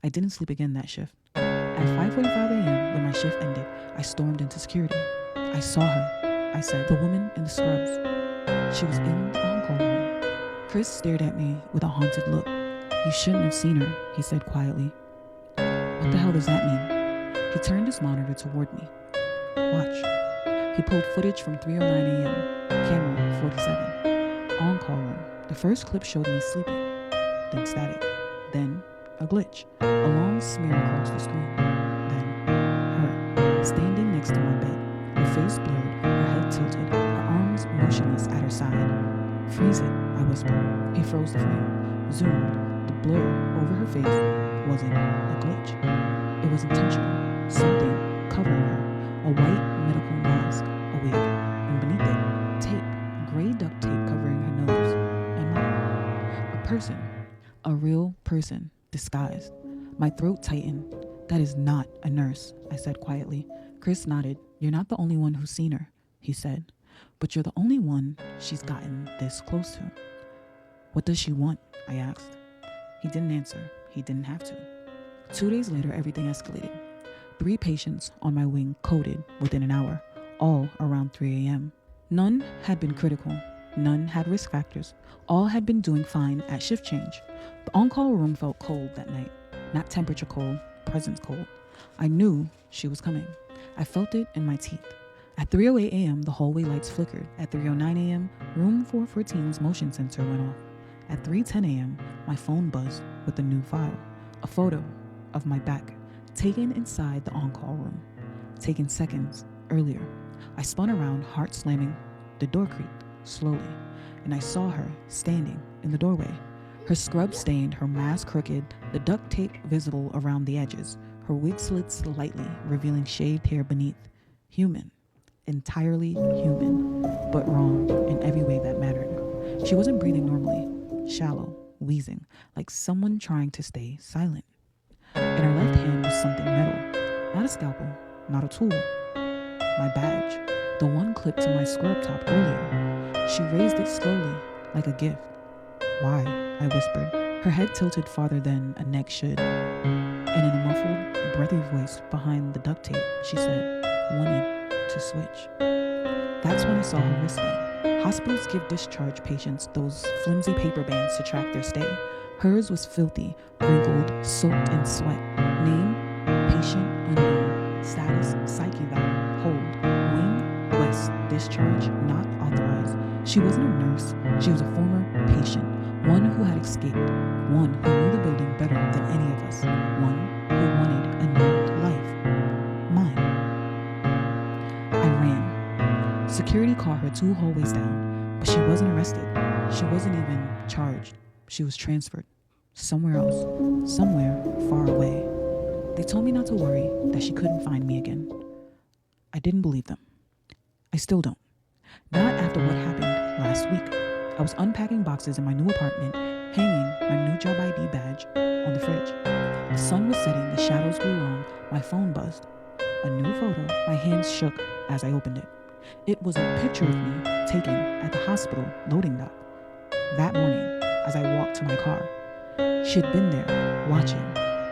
I didn't sleep again that shift. At 5:45 a.m., when my shift ended, I stormed into security. I saw her, I said, the woman in the scrubs. She was in the on-call room. Chris stared at me with a haunted look. You shouldn't have seen her, he said quietly. What the hell does that mean? He turned his monitor toward me. Watch. He pulled footage from 3:09 a.m., camera 47, on-call room. The first clip showed me sleeping, then static, then a glitch, a long smear across the screen, then her, standing next to my bed, her face blurred, her head tilted, her arms motionless at her side. Freeze it, I whispered. He froze the frame, zoomed. The blur over her face wasn't a glitch. It was intentional, something covering her, a white medical mask, a wig, and beneath it, tape, gray duct tape covering her nose and mouth. A person, a real person, disguised. My throat tightened. That is not a nurse, I said quietly. Chris nodded. You're not the only one who's seen her, he said. But you're the only one she's gotten this close to. What does she want? I asked. He didn't answer. He didn't have to. 2 days later, everything escalated. 3 patients on my wing coded within an hour, all around 3 a.m. None had been critical. None had risk factors. All had been doing fine at shift change. The on-call room felt cold that night. Not temperature cold, presence cold. I knew she was coming. I felt it in my teeth. At 3:08 a.m., the hallway lights flickered. At 3:09 a.m., room 414's motion sensor went off. At 3:10 a.m., my phone buzzed with a new file. A photo of my back, taken inside the on-call room. Taken seconds earlier. I spun around, heart slamming. The door creaked, slowly, and I saw her standing in the doorway. Her scrub stained, her mask crooked, the duct tape visible around the edges, her wig slid slightly, revealing shaved hair beneath. Human. Entirely human, but wrong in every way that mattered. She wasn't breathing normally, shallow, wheezing, like someone trying to stay silent. In her left hand was something metal, not a scalpel, not a tool. My badge, the one clipped to my scrub top earlier. She raised it slowly, like a gift. Why? I whispered, her head tilted farther than a neck should. And in a muffled, breathy voice behind the duct tape, she said, wanted to switch. That's when I saw her wristband. Hospitals give discharge patients those flimsy paper bands to track their stay. Hers was filthy, wrinkled, soaked in sweat. Name, patient unknown. Status, psych eval, hold. Wing, west, discharge, not authorized. She wasn't a nurse. She was a former patient. One who had escaped. One who knew the building better than any of us. One who wanted a new life. Mine. I ran. Security caught her 2 hallways down, but she wasn't arrested. She wasn't even charged. She was transferred. Somewhere else. Somewhere far away. They told me not to worry, that she couldn't find me again. I didn't believe them. I still don't. Not after what happened last week. I was unpacking boxes in my new apartment, hanging my new job ID badge on the fridge. The sun was setting, the shadows grew long, my phone buzzed. A new photo, my hands shook as I opened it. It was a picture of me taken at the hospital loading dock that morning as I walked to my car. She'd been there, watching,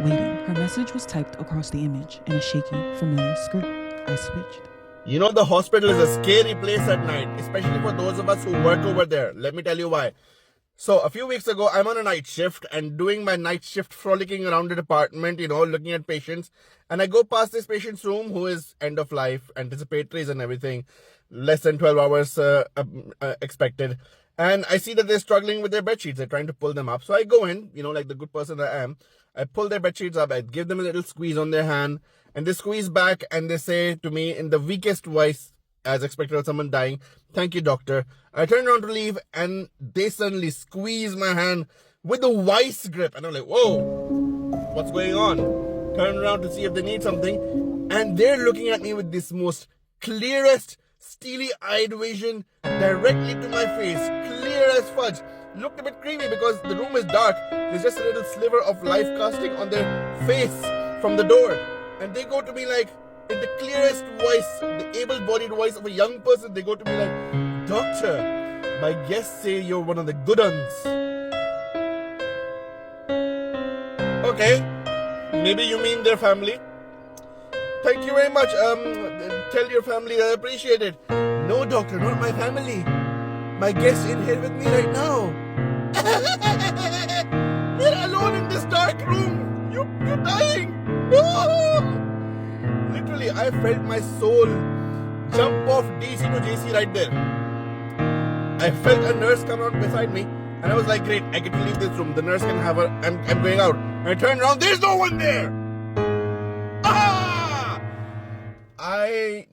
waiting. Her message was typed across the image in a shaky, familiar script. I switched. You know, the hospital is a scary place at night, especially for those of us who work over there. Let me tell you why. So a few weeks ago, I'm on a night shift and doing my night shift frolicking around the department, looking at patients. And I go past this patient's room who is end of life, anticipatories and everything, less than 12 hours expected. And I see that they're struggling with their bed sheets. They're trying to pull them up. So I go in, like the good person I am. I pull their bed sheets up. I give them a little squeeze on their hand. And they squeeze back and they say to me in the weakest voice, as expected of someone dying, "Thank you, doctor." I turn around to leave and they suddenly squeeze my hand with a vice grip. And I'm like, whoa, what's going on? Turn around to see if they need something. And they're looking at me with this most clearest, steely-eyed vision directly to my face. Clear as fudge. Looked a bit creepy because the room is dark. There's just a little sliver of life casting on their face from the door. And they go to me like, in the clearest voice, the able-bodied voice of a young person, they go to me like, "Doctor, my guests say you're one of the good ones." Okay, maybe you mean their family. "Thank you very much. Tell your family I appreciate it." "No, doctor, not my family. My guests in here with me right now." "We're alone in this dark room. You're dying. No!" Literally, I felt my soul jump off DC to JC right there. I felt a nurse come out beside me, and I was like, great, I get to leave this room. The nurse can have her. I'm going out. And I turned around, there's no one there! Ah! I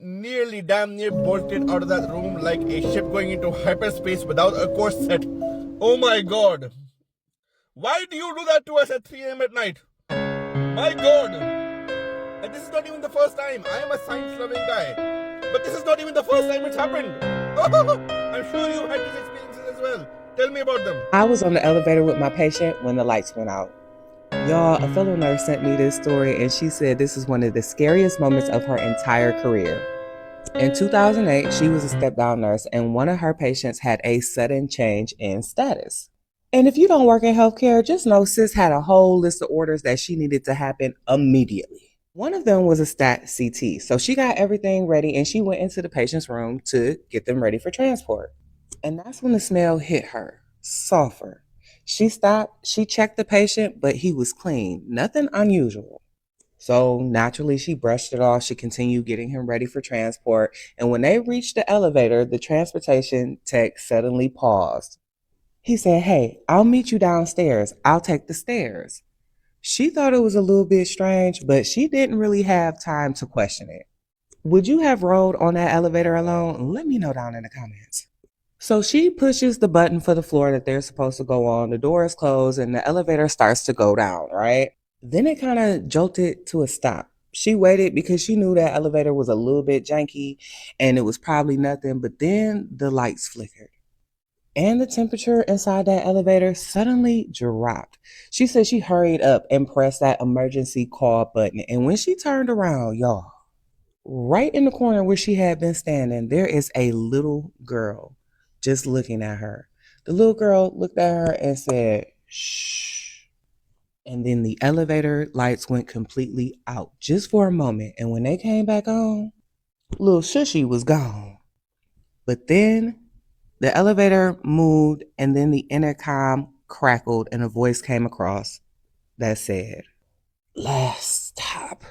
damn near bolted out of that room like a ship going into hyperspace without a course set. Oh my god. Why do you do that to us at 3 a.m. at night? My god. And this is not even the first time. I am a science-loving guy. But this is not even the first time it's happened. I'm sure you had these experiences as well. Tell me about them. I was on the elevator with my patient when the lights went out. Y'all, a fellow nurse sent me this story and she said this is one of the scariest moments of her entire career. In 2008, she was a step-down nurse and one of her patients had a sudden change in status. And if you don't work in healthcare, just know sis had a whole list of orders that she needed to happen immediately. One of them was a stat CT. So she got everything ready and she went into the patient's room to get them ready for transport. And that's when the smell hit her. Sulfur. She stopped, she checked the patient, but he was clean. Nothing unusual. So naturally she brushed it off. She continued getting him ready for transport. And when they reached the elevator, the transportation tech suddenly paused. He said, "Hey, I'll meet you downstairs. I'll take the stairs." She thought it was a little bit strange, but she didn't really have time to question it. Would you have rode on that elevator alone? Let me know down in the comments. So she pushes the button for the floor that they're supposed to go on. The door is closed and the elevator starts to go down, right? Then it kind of jolted to a stop. She waited because she knew that elevator was a little bit janky and it was probably nothing, but then the lights flickered. And the temperature inside that elevator suddenly dropped. She said she hurried up and pressed that emergency call button. And when she turned around, y'all, right in the corner where she had been standing, there is a little girl just looking at her. The little girl looked at her and said, "Shh." And then the elevator lights went completely out just for a moment. And when they came back on, little Shushy was gone. But then the elevator moved and then the intercom crackled and a voice came across that said, "Last stop."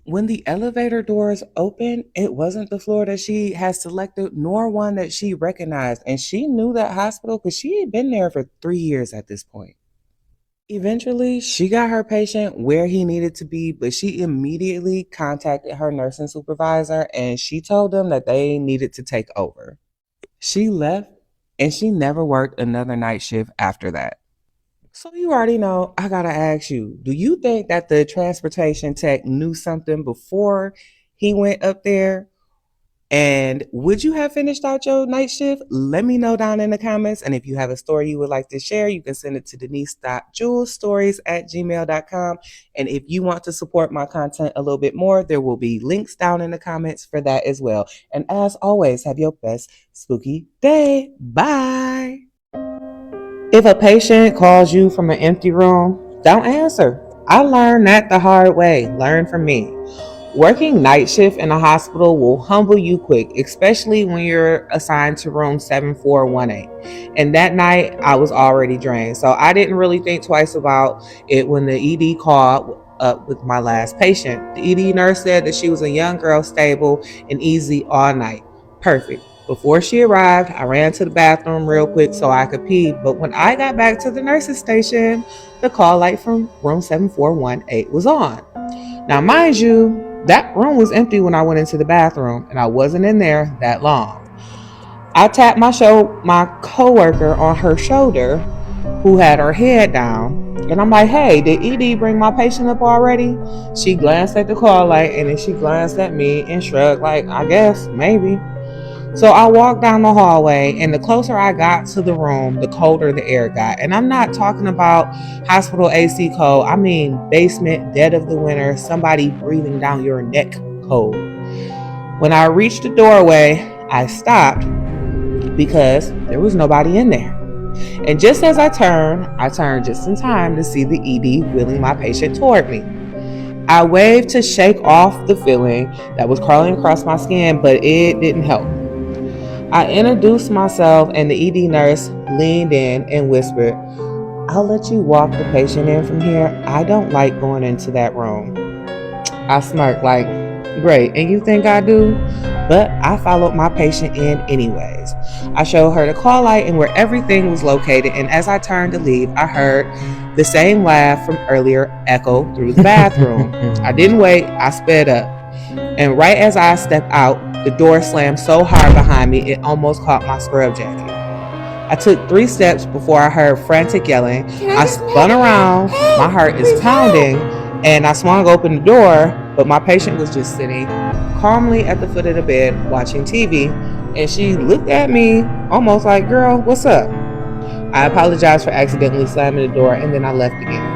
When the elevator doors opened, it wasn't the floor that she had selected nor one that she recognized. And she knew that hospital because she had been there for 3 years at this point. Eventually, she got her patient where he needed to be, but she immediately contacted her nursing supervisor and she told them that they needed to take over. She left and she never worked another night shift after that. So you already know, I gotta ask you, do you think that the transportation tech knew something before he went up there? And would you have finished out your night shift? Let me know down in the comments. And if you have a story you would like to share, you can send it to denise.julesstories@gmail.com. And if you want to support my content a little bit more, there will be links down in the comments for that as well. And as always, have your best spooky day. Bye. If a patient calls you from an empty room, don't answer. I learned that the hard way. Learn from me. Working night shift in a hospital will humble you quick, especially when you're assigned to room 7418. And that night, I was already drained, so I didn't really think twice about it when the ED called up with my last patient. The ED nurse said that she was a young girl, stable and easy all night. Perfect. Before she arrived, I ran to the bathroom real quick so I could pee, but when I got back to the nurse's station, the call light from room 7418 was on. Now, mind you, that room was empty when I went into the bathroom, and I wasn't in there that long. I tapped my coworker on her shoulder, who had her head down, and I'm like, "Hey, did ED bring my patient up already?" She glanced at the call light, and then she glanced at me and shrugged like, "I guess, maybe." So I walked down the hallway, and the closer I got to the room, the colder the air got. And I'm not talking about hospital AC cold. I mean basement, dead of the winter, somebody breathing down your neck cold. When I reached the doorway, I stopped because there was nobody in there. And just as I turned just in time to see the ED wheeling my patient toward me. I waved to shake off the feeling that was crawling across my skin, but it didn't help. I introduced myself, and the ED nurse leaned in and whispered, "I'll let you walk the patient in from here. I don't like going into that room." I smirked like, "Great, and you think I do?" But I followed my patient in anyways. I showed her the call light and where everything was located, and as I turned to leave, I heard the same laugh from earlier echo through the bathroom. I didn't wait, I sped up. And right as I stepped out, the door slammed so hard behind me, it almost caught my scrub jacket. I took 3 steps before I heard frantic yelling. I spun around, my heart is pounding, and I swung open the door, but my patient was just sitting calmly at the foot of the bed watching TV, and she looked at me almost like, "Girl, what's up?" I apologized for accidentally slamming the door, and then I left again.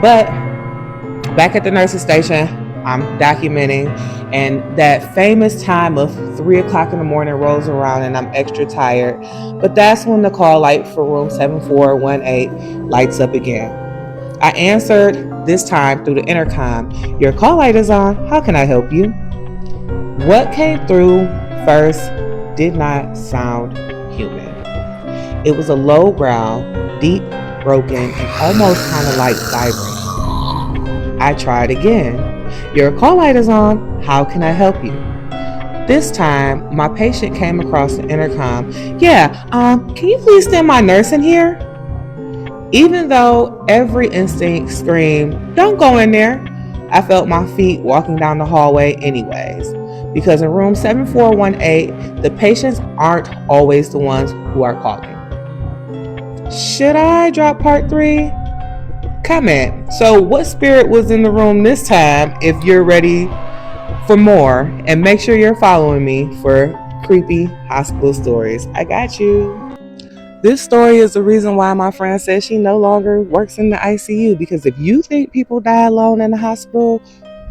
But back at the nurse's station, I'm documenting, and that famous time of 3 o'clock in the morning rolls around and I'm extra tired. But that's when the call light for room 7418 lights up again. I answered, this time through the intercom. "Your call light is on. How can I help you?" What came through first did not sound human. It was a low growl, deep, broken, and almost kind of like vibrating. I tried again. "Your call light is on. How can I help you?" This time, my patient came across the intercom. "Yeah, can you please send my nurse in here?" Even though every instinct screamed, "Don't go in there," I felt my feet walking down the hallway anyways. Because in room 7418, the patients aren't always the ones who are calling. Should I drop part 3? Comment. So what spirit was in the room this time if you're ready for more, and make sure you're following me for creepy hospital stories. I got you. This story is the reason why my friend says she no longer works in the ICU, because if you think people die alone in the hospital,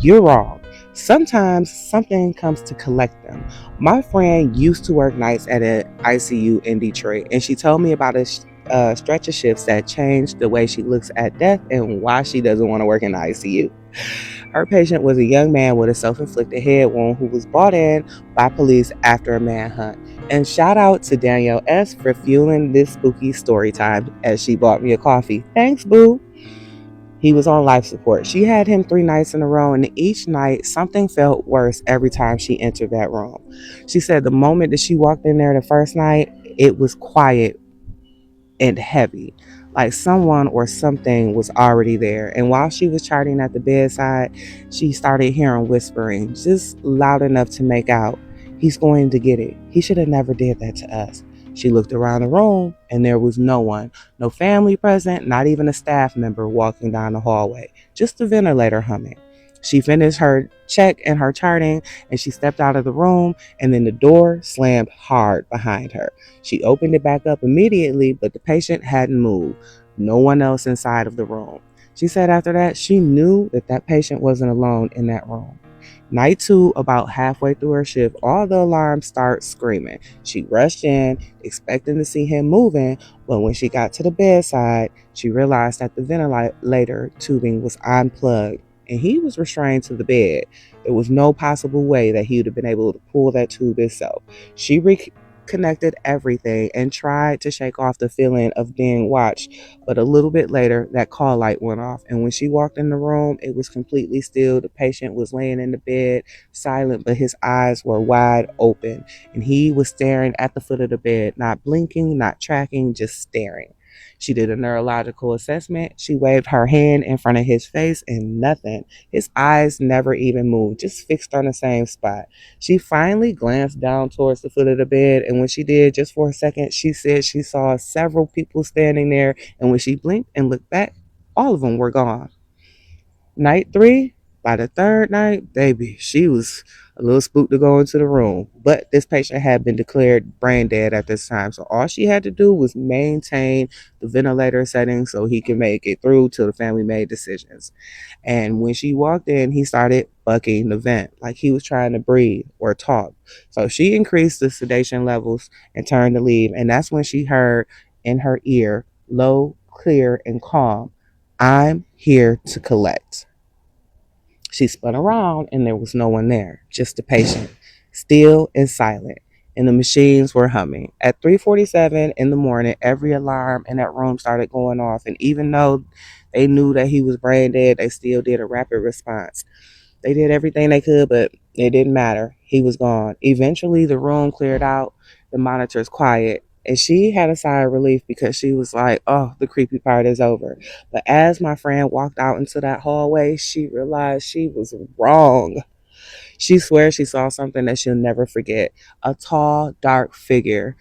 you're wrong. Sometimes something comes to collect them. My friend used to work nights at an ICU in Detroit, and she told me about a stretch of shifts that changed the way she looks at death and why she doesn't want to work in the ICU. Her patient was a young man with a self-inflicted head wound who was brought in by police after a manhunt. And shout out to Danielle S. for fueling this spooky story time as she bought me a coffee. Thanks, boo. He was on life support. She had him 3 nights in a row, and each night something felt worse every time she entered that room. She said the moment that she walked in there the first night, it was quiet and heavy, like someone or something was already there. And while she was charting at the bedside, she started hearing whispering, just loud enough to make out, "He's going to get it. He should have never did that to us." She looked around the room and there was no one, no family present, not even a staff member walking down the hallway, just the ventilator humming. She finished her check and her charting, and she stepped out of the room, and then the door slammed hard behind her. She opened it back up immediately, but the patient hadn't moved. No one else inside of the room. She said after that, she knew that that patient wasn't alone in that room. Night 2, about halfway through her shift, all the alarms start screaming. She rushed in, expecting to see him moving, but when she got to the bedside, she realized that the ventilator tubing was unplugged and he was restrained to the bed. There was no possible way that he would have been able to pull that tube himself. She reconnected everything and tried to shake off the feeling of being watched, but a little bit later, that call light went off, and when she walked in the room, it was completely still. The patient was laying in the bed, silent, but his eyes were wide open, and he was staring at the foot of the bed, not blinking, not tracking, just staring. She did a neurological assessment. She waved her hand in front of his face and nothing. His eyes never even moved, just fixed on the same spot. She finally glanced down towards the foot of the bed, and when she did, just for a second, she said she saw several people standing there, and when she blinked and looked back, all of them were gone. Night 3, by the third night, baby, she was a little spooked to go into the room. But this patient had been declared brain dead at this time, so all she had to do was maintain the ventilator setting so he could make it through till the family made decisions. And when she walked in, he started bucking the vent like he was trying to breathe or talk. So she increased the sedation levels and turned to leave, and that's when she heard in her ear, low, clear, and calm, "I'm here to collect." She spun around and there was no one there, just the patient, still and silent, and the machines were humming. At 3:47 in the morning, every alarm in that room started going off, and even though they knew that he was brain dead, they still did a rapid response. They did everything they could, but it didn't matter. He was gone. Eventually, the room cleared out, the monitors quiet, and she had a sigh of relief because she was like, oh, the creepy part is over. But as my friend walked out into that hallway, she realized she was wrong. She swears she saw something that she'll never forget. A tall, dark figure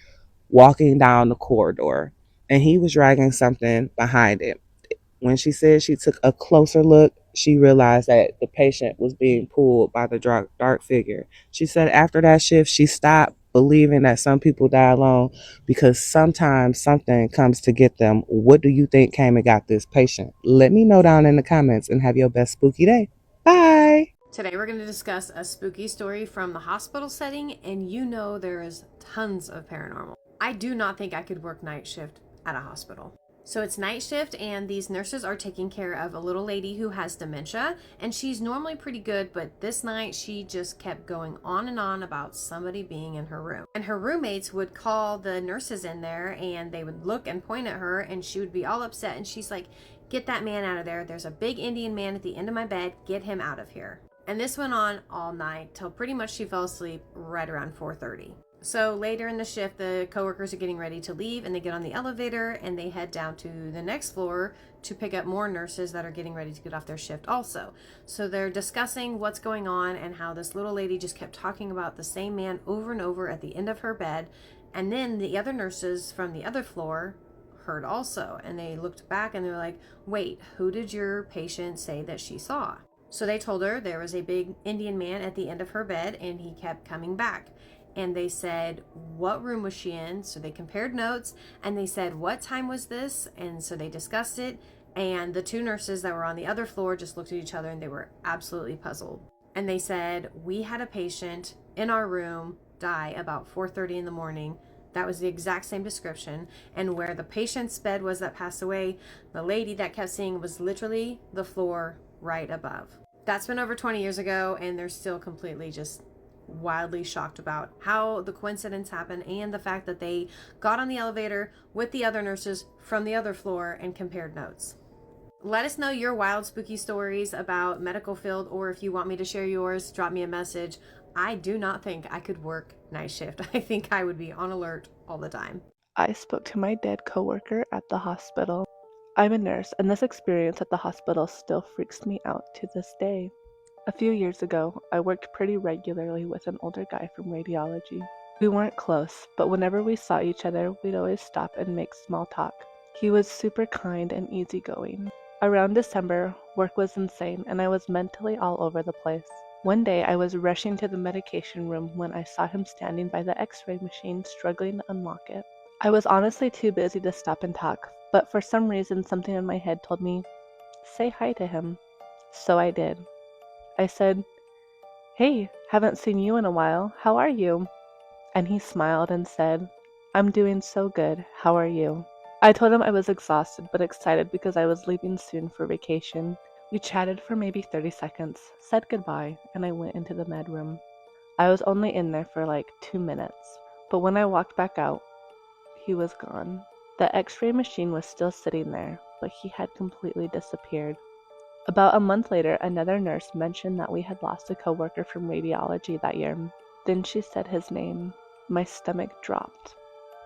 walking down the corridor, and he was dragging something behind it. When she said she took a closer look, she realized that the patient was being pulled by the dark figure. She said after that shift, she stopped believing that some people die alone because sometimes something comes to get them. What do you think came and got this patient? Let me know down in the comments, and have your best spooky day. Bye! Today we're going to discuss a spooky story from the hospital setting, and you know there is tons of paranormal. I do not think I could work night shift at a hospital. So it's night shift, and these nurses are taking care of a little lady who has dementia, and she's normally pretty good, but this night she just kept going on and on about somebody being in her room. And her roommates would call the nurses in there, and they would look and point at her, and she would be all upset, and she's like, "Get that man out of there. There's a big Indian man at the end of my bed. Get him out of here." And this went on all night till pretty much she fell asleep right around 4:30. So later in the shift, the coworkers are getting ready to leave, and they get on the elevator and they head down to the next floor to pick up more nurses that are getting ready to get off their shift also. So they're discussing what's going on and how this little lady just kept talking about the same man over and over at the end of her bed. And then the other nurses from the other floor heard also, and they looked back and they're like, "Wait, who did your patient say that she saw?" So they told her there was a big Indian man at the end of her bed, and he kept coming back. And they said, what room was she in? So they compared notes, and they said, what time was this? And so they discussed it, and the two nurses that were on the other floor just looked at each other, and they were absolutely puzzled. And they said, we had a patient in our room die about 4:30 in the morning. That was the exact same description. And where the patient's bed was that passed away, the lady that kept seeing was literally the floor right above. That's been over 20 years ago, and they're still completely just wildly shocked about how the coincidence happened and the fact that they got on the elevator with the other nurses from the other floor and compared notes. Let us know your wild spooky stories about medical field, or if you want me to share yours, drop me a message. I do not think I could work night shift. I think I would be on alert all the time. I spoke to my dead coworker at the hospital. I'm a nurse, and this experience at the hospital still freaks me out to this day. A few years ago, I worked pretty regularly with an older guy from radiology. We weren't close, but whenever we saw each other, we'd always stop and make small talk. He was super kind and easygoing. Around December, work was insane, and I was mentally all over the place. One day, I was rushing to the medication room when I saw him standing by the x-ray machine, struggling to unlock it. I was honestly too busy to stop and talk, but for some reason, something in my head told me, say hi to him. So I did. I said, "Hey, haven't seen you in a while. How are you?" And he smiled and said, "I'm doing so good. How are you?" I told him I was exhausted but excited because I was leaving soon for vacation. We chatted for maybe 30 seconds, said goodbye, and I went into the med room. I was only in there for like 2 minutes, but when I walked back out, he was gone. The x-ray machine was still sitting there, but he had completely disappeared. About a month later, another nurse mentioned that we had lost a coworker from radiology that year. Then she said his name. My stomach dropped.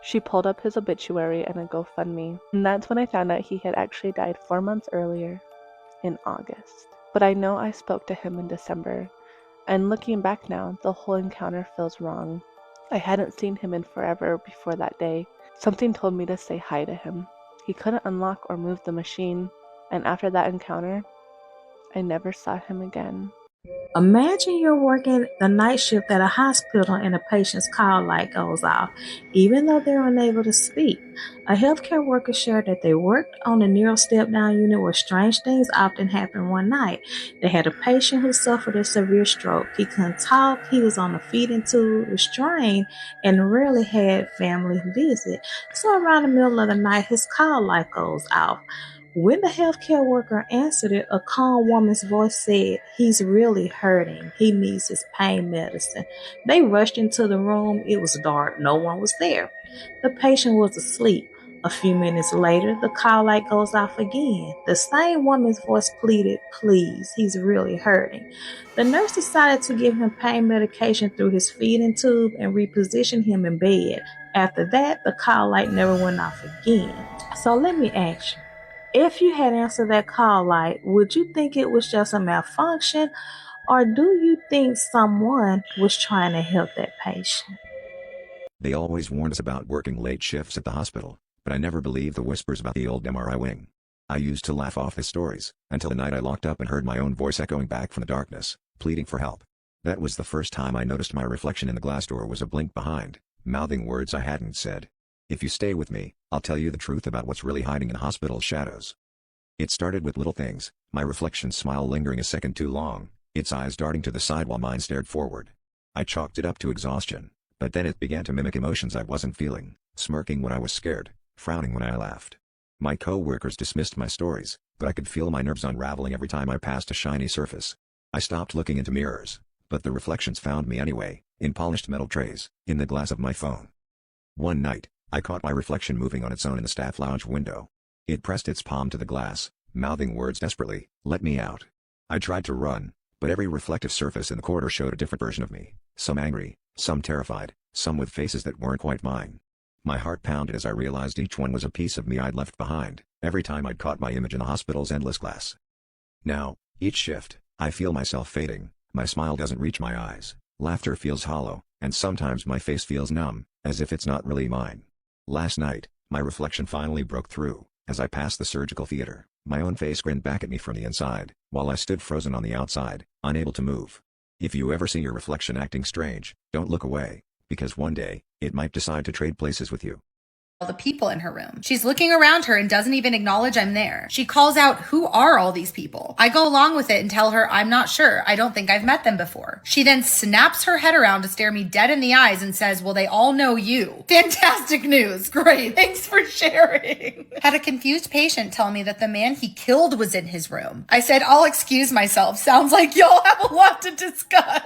She pulled up his obituary and a GoFundMe, and that's when I found out he had actually died 4 months earlier, in August. But I know I spoke to him in December, and looking back now, the whole encounter feels wrong. I hadn't seen him in forever before that day. Something told me to say hi to him. He couldn't unlock or move the machine, and after that encounter, I never saw him again. Imagine you're working the night shift at a hospital and a patient's call light goes off, even though they're unable to speak. A healthcare worker shared that they worked on a neuro step-down unit where strange things often happen one night. They had a patient who suffered a severe stroke. He couldn't talk, he was on a feeding tube, restrained, and rarely had family visit. So around the middle of the night, his call light goes off. When the healthcare worker answered it, a calm woman's voice said, "He's really hurting. He needs his pain medicine." They rushed into the room. It was dark. No one was there. The patient was asleep. A few minutes later, the call light goes off again. The same woman's voice pleaded, "Please, he's really hurting." The nurse decided to give him pain medication through his feeding tube and reposition him in bed. After that, the call light never went off again. So let me ask you, if you had answered that call light, would you think it was just a malfunction, or do you think someone was trying to help that patient? They always warned us about working late shifts at the hospital, but I never believed the whispers about the old MRI wing. I used to laugh off the stories, until the night I locked up and heard my own voice echoing back from the darkness, pleading for help. That was the first time I noticed my reflection in the glass door was a blink behind, mouthing words I hadn't said. If you stay with me, I'll tell you the truth about what's really hiding in the hospital's shadows. It started with little things, my reflection's smile lingering a second too long, its eyes darting to the side while mine stared forward. I chalked it up to exhaustion, but then it began to mimic emotions I wasn't feeling, smirking when I was scared, frowning when I laughed. My co-workers dismissed my stories, but I could feel my nerves unraveling every time I passed a shiny surface. I stopped looking into mirrors, but the reflections found me anyway, in polished metal trays, in the glass of my phone. One night, I caught my reflection moving on its own in the staff lounge window. It pressed its palm to the glass, mouthing words desperately, "Let me out." I tried to run, but every reflective surface in the corridor showed a different version of me, some angry, some terrified, some with faces that weren't quite mine. My heart pounded as I realized each one was a piece of me I'd left behind, every time I'd caught my image in the hospital's endless glass. Now, each shift, I feel myself fading, my smile doesn't reach my eyes, laughter feels hollow, and sometimes my face feels numb, as if it's not really mine. Last night, my reflection finally broke through. As I passed the surgical theater, my own face grinned back at me from the inside, while I stood frozen on the outside, unable to move. If you ever see your reflection acting strange, don't look away, because one day, it might decide to trade places with you. The people in her room. She's looking around her and doesn't even acknowledge I'm there. She calls out, "Who are all these people?" I go along with it and tell her I'm not sure. I don't think I've met them before. She then snaps her head around to stare me dead in the eyes and says, "Well, they all know you." Fantastic news. Great. Thanks for sharing. Had a confused patient tell me that the man he killed was in his room. I said, "I'll excuse myself. Sounds like y'all have a lot to discuss."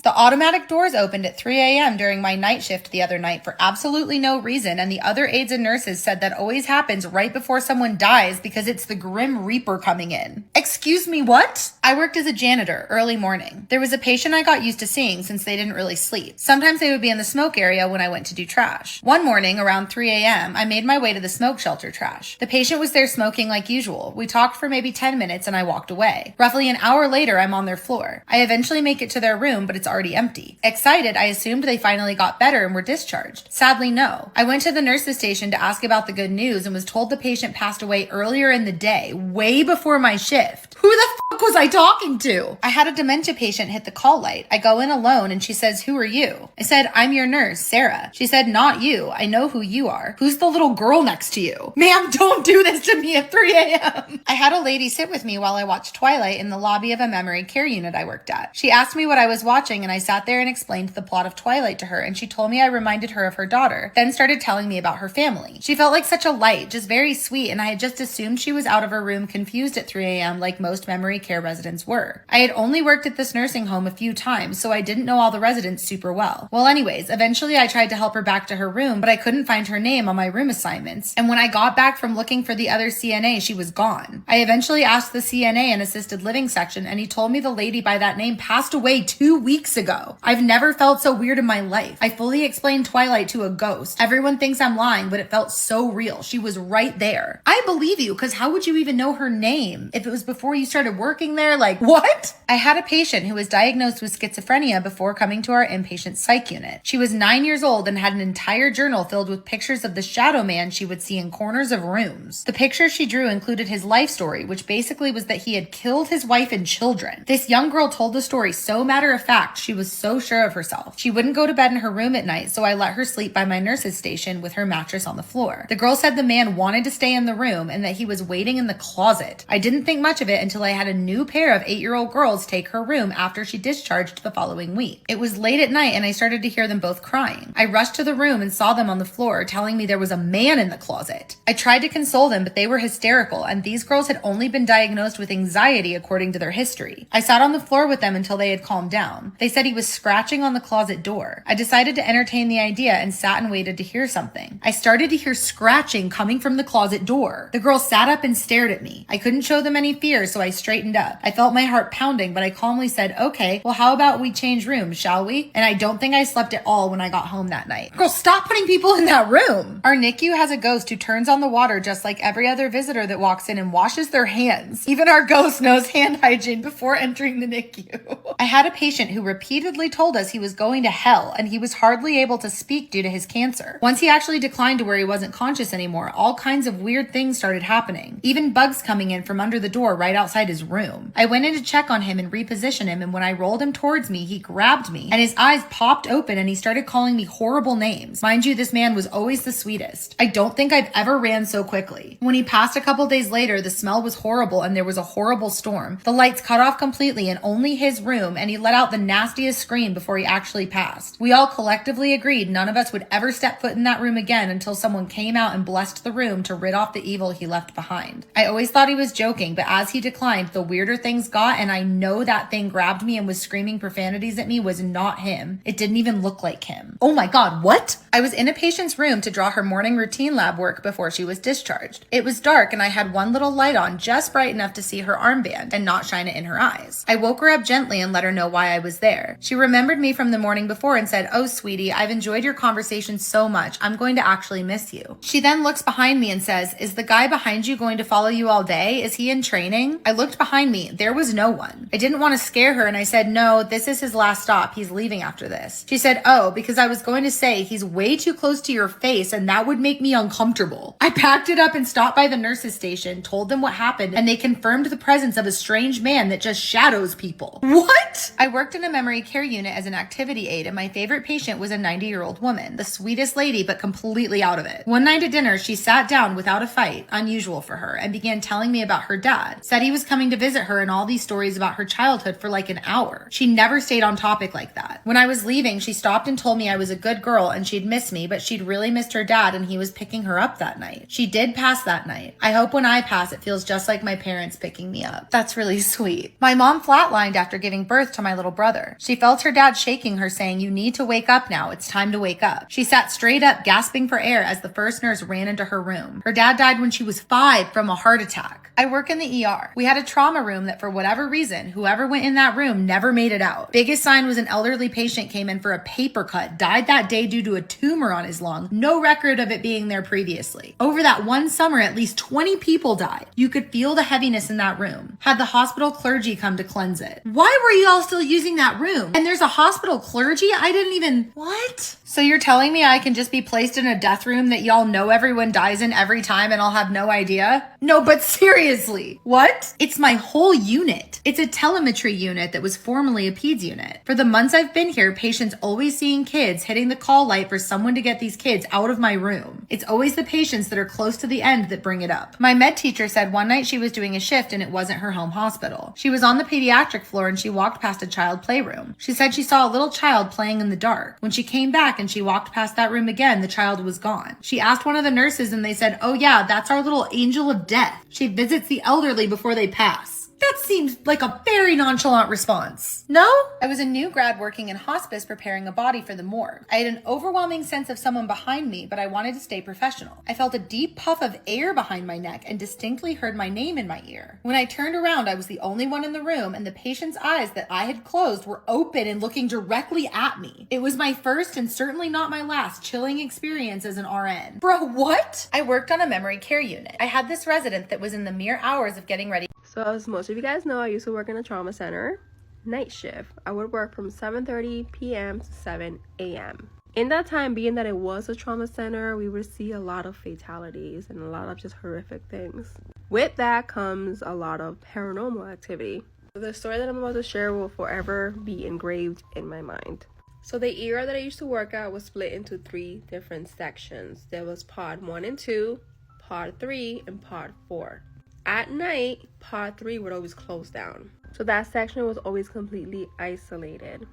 The automatic doors opened at 3 a.m. during my night shift the other night for absolutely no reason, and the other aides and nurses said that always happens right before someone dies because it's the Grim Reaper coming in. Excuse me, what? I worked as a janitor early morning. There was a patient I got used to seeing since they didn't really sleep. Sometimes they would be in the smoke area when I went to do trash. One morning around 3 a.m., I made my way to the smoke shelter trash. The patient was there smoking like usual. We talked for maybe 10 minutes and I walked away. Roughly an hour later, I'm on their floor. I eventually make it to their room, but it's already empty. Excited, I assumed they finally got better and were discharged. Sadly, no. I went to the nurse's station station to ask about the good news and was told the patient passed away earlier in the day, way before my shift. Who the fuck was I talking to? I had a dementia patient hit the call light. I go in alone and she says, "Who are you?" I said, "I'm your nurse, Sarah." She said, "Not you. I know who you are. Who's the little girl next to you?" Ma'am, don't do this to me at 3 a.m. I had a lady sit with me while I watched Twilight in the lobby of a memory care unit I worked at. She asked me what I was watching and I sat there and explained the plot of Twilight to her, and she told me I reminded her of her daughter, then started telling me about her family. She felt like such a light, just very sweet, and I had just assumed she was out of her room confused at 3 a.m. like most memory care residents were. I had only worked at this nursing home a few times, so I didn't know all the residents super well. Well, anyways, eventually I tried to help her back to her room, but I couldn't find her name on my room assignments, and when I got back from looking for the other CNA, she was gone. I eventually asked the CNA in assisted living section, and he told me the lady by that name passed away 2 weeks ago. I've never felt so weird in my life. I fully explained Twilight to a ghost. Everyone thinks I'm lying, but it felt so real. She was right there. I believe you, because how would you even know her name if it was before you started working there? Like, what? I had a patient who was diagnosed with schizophrenia before coming to our inpatient psych unit. She was 9 years old and had an entire journal filled with pictures of the shadow man she would see in corners of rooms. The pictures she drew included his life story, which basically was that he had killed his wife and children. This young girl told the story so matter of fact, she was so sure of herself. She wouldn't go to bed in her room at night, so I let her sleep by my nurse's station with her mattress on the floor. The girl said the man wanted to stay in the room and that he was waiting in the closet. I didn't think much of it until I had a new pair of 8-year-old girls take her room after she discharged the following week. It was late at night and I started to hear them both crying. I rushed to the room and saw them on the floor telling me there was a man in the closet. I tried to console them, but they were hysterical, and these girls had only been diagnosed with anxiety according to their history. I sat on the floor with them until they had calmed down. They said he was scratching on the closet door. I decided to entertain the idea and sat and waited to hear something. I started to hear scratching coming from the closet door. The girl sat up and stared at me. I couldn't show them any fear, so I straightened up. I felt my heart pounding, but I calmly said, "Okay, well, how about we change rooms, shall we?" And I don't think I slept at all when I got home that night. Girl, stop putting people in that room. Our NICU has a ghost who turns on the water just like every other visitor that walks in and washes their hands. Even our ghost knows hand hygiene before entering the NICU. I had a patient who repeatedly told us he was going to hell and he was hardly able to speak due to his cancer. Once he actually declined to where he wasn't conscious anymore, all kinds of weird things started happening. Even bugs coming in from under the door right outside his room. I went in to check on him and reposition him, and when I rolled him towards me, he grabbed me and his eyes popped open and he started calling me horrible names. Mind you, this man was always the sweetest. I don't think I've ever ran so quickly. When he passed a couple days later, the smell was horrible and there was a horrible storm. The lights cut off completely in only his room, and he let out the nastiest scream before he actually passed. We all collectively agreed none of us would ever step foot in that room again until someone came out and blessed the room to rid off the evil he left behind. I always thought he was joking, but as he declined, the weirder things got, and I know that thing grabbed me and was screaming profanities at me was not him. It didn't even look like him. Oh my God, what? I was in a patient's room to draw her morning routine lab work before she was discharged. It was dark and I had one little light on just bright enough to see her armband and not shine it in her eyes. I woke her up gently and let her know why I was there. She remembered me from the morning before and said, "Oh, sweetie, I've enjoyed your conversation so much. I'm going to actually miss you." She then looks behind me and says, "Is the guy behind you going to follow you all day? Is he in training?" I looked behind me. There was no one. I didn't want to scare her and I said, "No, this is his last stop. He's leaving after this." She said, "Oh, because I was going to say he's way too close to your face and that would make me uncomfortable." I packed it up and stopped by the nurse's station, told them what happened, and they confirmed the presence of a strange man that just shadows people. What? I worked in a memory care unit as an activity aide, and my favorite patient was a 90-year-old woman, the sweetest lady, but completely out of it. One night at dinner, she sat down without a fight, unusual for her, and began telling me about her dad. Said he was coming to visit her and all these stories about her childhood for like an hour. She never stayed on topic like that. When I was leaving, she stopped and told me I was a good girl and she'd miss me, but she'd really missed her dad and he was picking her up that night. She did pass that night. I hope when I pass, it feels just like my parents picking me up. That's really sweet. My mom flatlined after giving birth to my little brother. She felt her dad shaking her, saying, "You need to wake up now. It's time to wake up." She sat straight up, gasping for air as the first nurse ran into her room. Her dad died when she was 5 from a heart attack. I work in the ER. We had a trauma room that for whatever reason, whoever went in that room never made it out. Biggest sign was an elderly patient came in for a paper cut, died that day due to a tumor on his lung. No record of it being there previously. Over that one summer, at least 20 people died. You could feel the heaviness in that room. Had the hospital clergy come to cleanse it. Why were you all still using that room? And there's a hospital clergy? I didn't even... What? So you're telling me I can just be placed in a death death room that y'all know everyone dies in every time and I'll have no idea? No, but seriously, what? It's my whole unit. It's a telemetry unit that was formerly a peds unit. For the months I've been here, patients always seeing kids hitting the call light for someone to get these kids out of my room. It's always the patients that are close to the end that bring it up. My med teacher said one night she was doing a shift and it wasn't her home hospital. She was on the pediatric floor and she walked past a child playroom. She said she saw a little child playing in the dark. When she came back and she walked past that room again, the child was gone. She asked one of the nurses and they said, "Oh yeah, that's our little angel of death. She visits the elderly before they pass." That seems like a very nonchalant response. No? I was a new grad working in hospice preparing a body for the morgue. I had an overwhelming sense of someone behind me, but I wanted to stay professional. I felt a deep puff of air behind my neck and distinctly heard my name in my ear. When I turned around, I was the only one in the room and the patient's eyes that I had closed were open and looking directly at me. It was my first and certainly not my last chilling experience as an RN. Bro, what? I worked on a memory care unit. I had this resident that was in the mere hours of getting ready. So as most of you guys know, I used to work in a trauma center, night shift. I would work from 7:30 p.m. to 7 a.m. In that time, being that it was a trauma center, we would see a lot of fatalities and a lot of just horrific things. With that comes a lot of paranormal activity. The story that I'm about to share will forever be engraved in my mind. So the era that I used to work at was split into 3 different sections. There was pod 1 and 2, pod 3, and pod 4. At night, pod 3 would always close down. So that section was always completely isolated.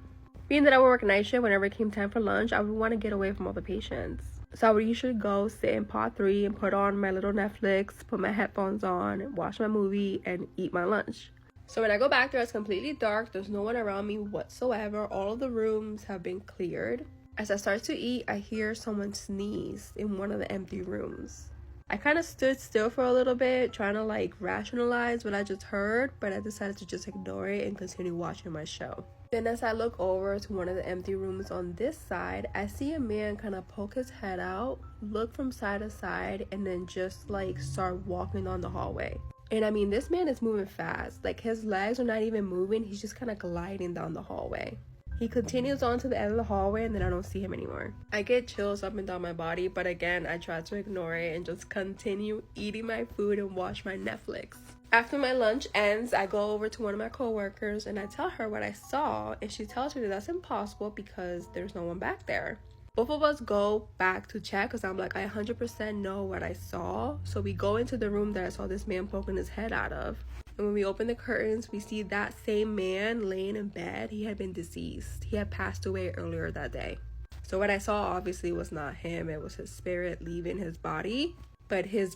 Being that I would work night shift, whenever it came time for lunch, I would want to get away from all the patients. So I would usually go sit in pod 3 and put on my little Netflix, put my headphones on, watch my movie, and eat my lunch. So when I go back there, it's completely dark. There's no one around me whatsoever. All of the rooms have been cleared. As I start to eat, I hear someone sneeze in one of the empty rooms. I kind of stood still for a little bit, trying to like rationalize what I just heard, but I decided to just ignore it and continue watching my show. Then as I look over to one of the empty rooms on this side, I see a man kind of poke his head out, look from side to side, and then just like start walking down the hallway. And I mean, this man is moving fast. Like his legs are not even moving, he's just kind of gliding down the hallway. He continues on to the end of the hallway and then I don't see him anymore. I get chills up and down my body, but again, I try to ignore it and just continue eating my food and watch my Netflix. After my lunch ends, I go over to one of my coworkers and I tell her what I saw, and she tells me that that's impossible because there's no one back there. Both of us go back to check because I'm like, I 100% know what I saw. So we go into the room that I saw this man poking his head out of. And when we open the curtains, we see that same man laying in bed. He had been deceased. He had passed away earlier that day. So what I saw obviously was not him. It was his spirit leaving his body. But his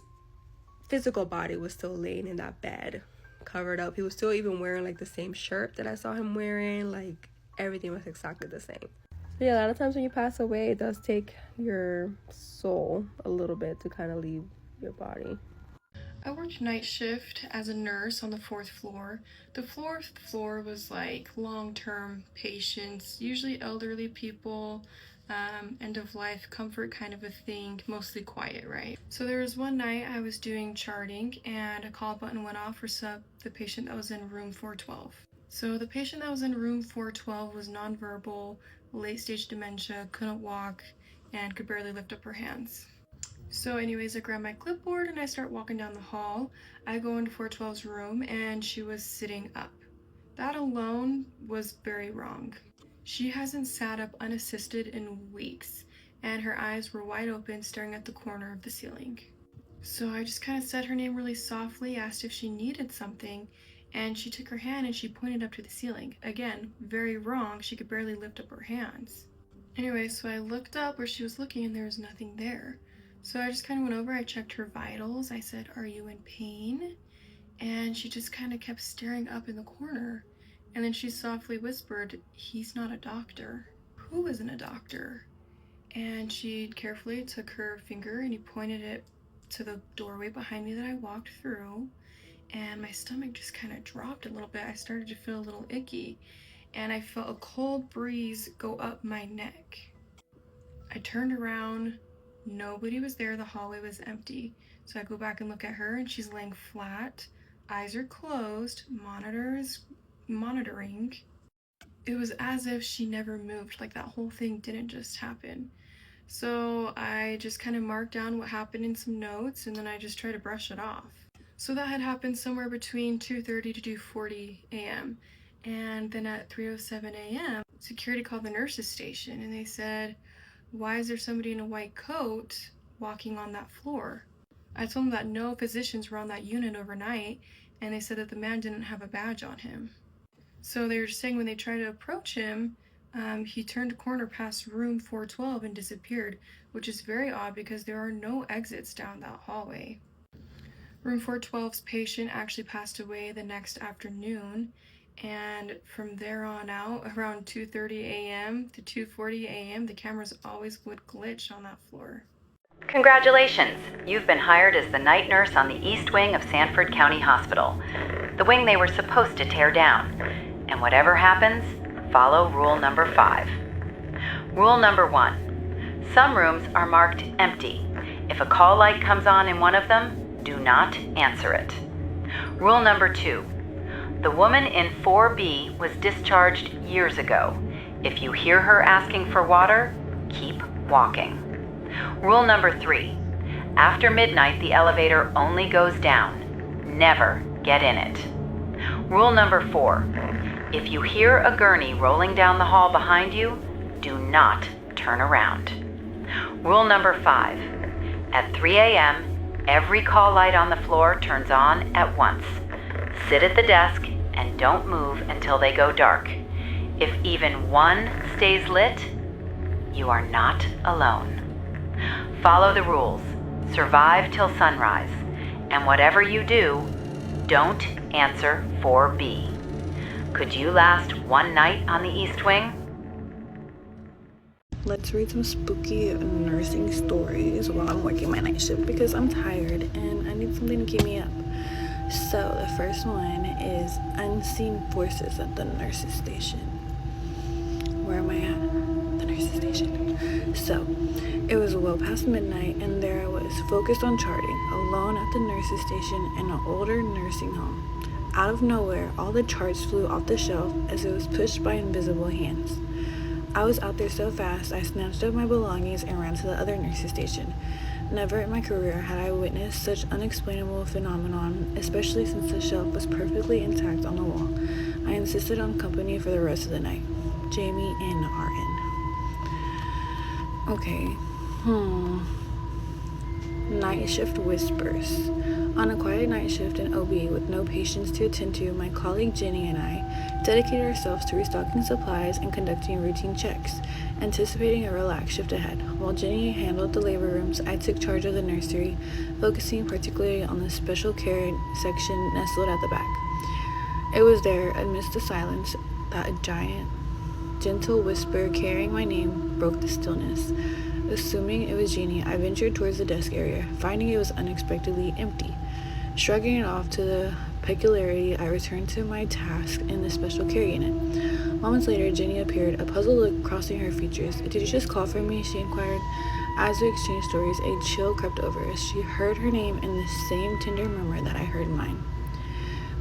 physical body was still laying in that bed, covered up. He was still even wearing like the same shirt that I saw him wearing. Like everything was exactly the same. So yeah, a lot of times when you pass away, it does take your soul a little bit to kind of leave your body. I worked night shift as a nurse on the 4th floor. The 4th floor was like long-term patients, usually elderly people, end of life, comfort kind of a thing, mostly quiet, right? So there was one night I was doing charting and a call button went off for the patient that was in room 412. So the patient that was in room 412 was nonverbal, late-stage dementia, couldn't walk, and could barely lift up her hands. So anyways, I grab my clipboard and I start walking down the hall. I go into 412's room and she was sitting up. That alone was very wrong. She hasn't sat up unassisted in weeks, and her eyes were wide open, staring at the corner of the ceiling. So I just kind of said her name really softly, asked if she needed something, and she took her hand and she pointed up to the ceiling. Again, very wrong. She could barely lift up her hands. Anyway, so I looked up where she was looking and there was nothing there. So I just kind of went over, I checked her vitals. I said, "Are you in pain?" And she just kind of kept staring up in the corner. And then she softly whispered, "He's not a doctor." "Who isn't a doctor?" And she carefully took her finger and he pointed it to the doorway behind me that I walked through. And my stomach just kind of dropped a little bit. I started to feel a little icky. And I felt a cold breeze go up my neck. I turned around. Nobody was there. The hallway was empty. So I go back and look at her and she's laying flat. Eyes are closed. Monitor is monitoring. It was as if she never moved, like that whole thing didn't just happen. So I just kind of marked down what happened in some notes, and then I just tried to brush it off. So that had happened somewhere between 2:30 to 2:40 a.m. And then at 3:07 a.m., security called the nurses station, and they said, "Why is there somebody in a white coat walking on that floor?" I told them that no physicians were on that unit overnight, and they said that the man didn't have a badge on him. So they were saying when they tried to approach him, he turned a corner past room 412 and disappeared, which is very odd because there are no exits down that hallway. Room 412's patient actually passed away the next afternoon, and from there on out, around 2:30 a.m. to 2:40 a.m., the cameras always would glitch on that floor. Congratulations! You've been hired as the night nurse on the East Wing of Sanford County Hospital, the wing they were supposed to tear down. And whatever happens, follow rule number 5. Rule number 1. Some rooms are marked empty. If a call light comes on in one of them, do not answer it. Rule number 2. The woman in 4B was discharged years ago. If you hear her asking for water, keep walking. Rule number 3. After midnight, the elevator only goes down. Never get in it. Rule number 4. If you hear a gurney rolling down the hall behind you, do not turn around. Rule number 5. At 3 a.m., every call light on the floor turns on at once. Sit at the desk and don't move until they go dark. If even one stays lit, you are not alone. Follow the rules, survive till sunrise, and whatever you do, don't answer 4B. Could you last one night on the East Wing? Let's read some spooky nursing stories while I'm working my night shift because I'm tired and I need something to keep me up. So the first one is unseen forces at the nurses station. Where am I at? The nurses station. So it was well past midnight and there I was, focused on charting, alone at the nurses station in an older nursing home. Out of nowhere, all the charts flew off the shelf as it was pushed by invisible hands. I was out there so fast, I snatched up my belongings and ran to the other nurses station. Never in my career had I witnessed such unexplainable phenomenon, especially since the shelf was perfectly intact on the wall. I insisted on company for the rest of the night. Jamie and RN. Okay. Night shift whispers. On a quiet night shift in OB with no patients to attend to, my colleague Jenny and I dedicated ourselves to restocking supplies and conducting routine checks, anticipating a relaxed shift ahead. While Jenny handled the labor rooms, I took charge of the nursery, focusing particularly on the special care section nestled at the back. It was there, amidst the silence, that a giant, gentle whisper carrying my name broke the stillness. Assuming it was Jeannie, I ventured towards the desk area, finding it was unexpectedly empty. Shrugging it off to the peculiarity, I returned to my task in the special care unit. Moments later, Jenny appeared, a puzzled look crossing her features. "Did you just call for me?" she inquired. As we exchanged stories, a chill crept over us. She heard her name in the same tender murmur that I heard mine.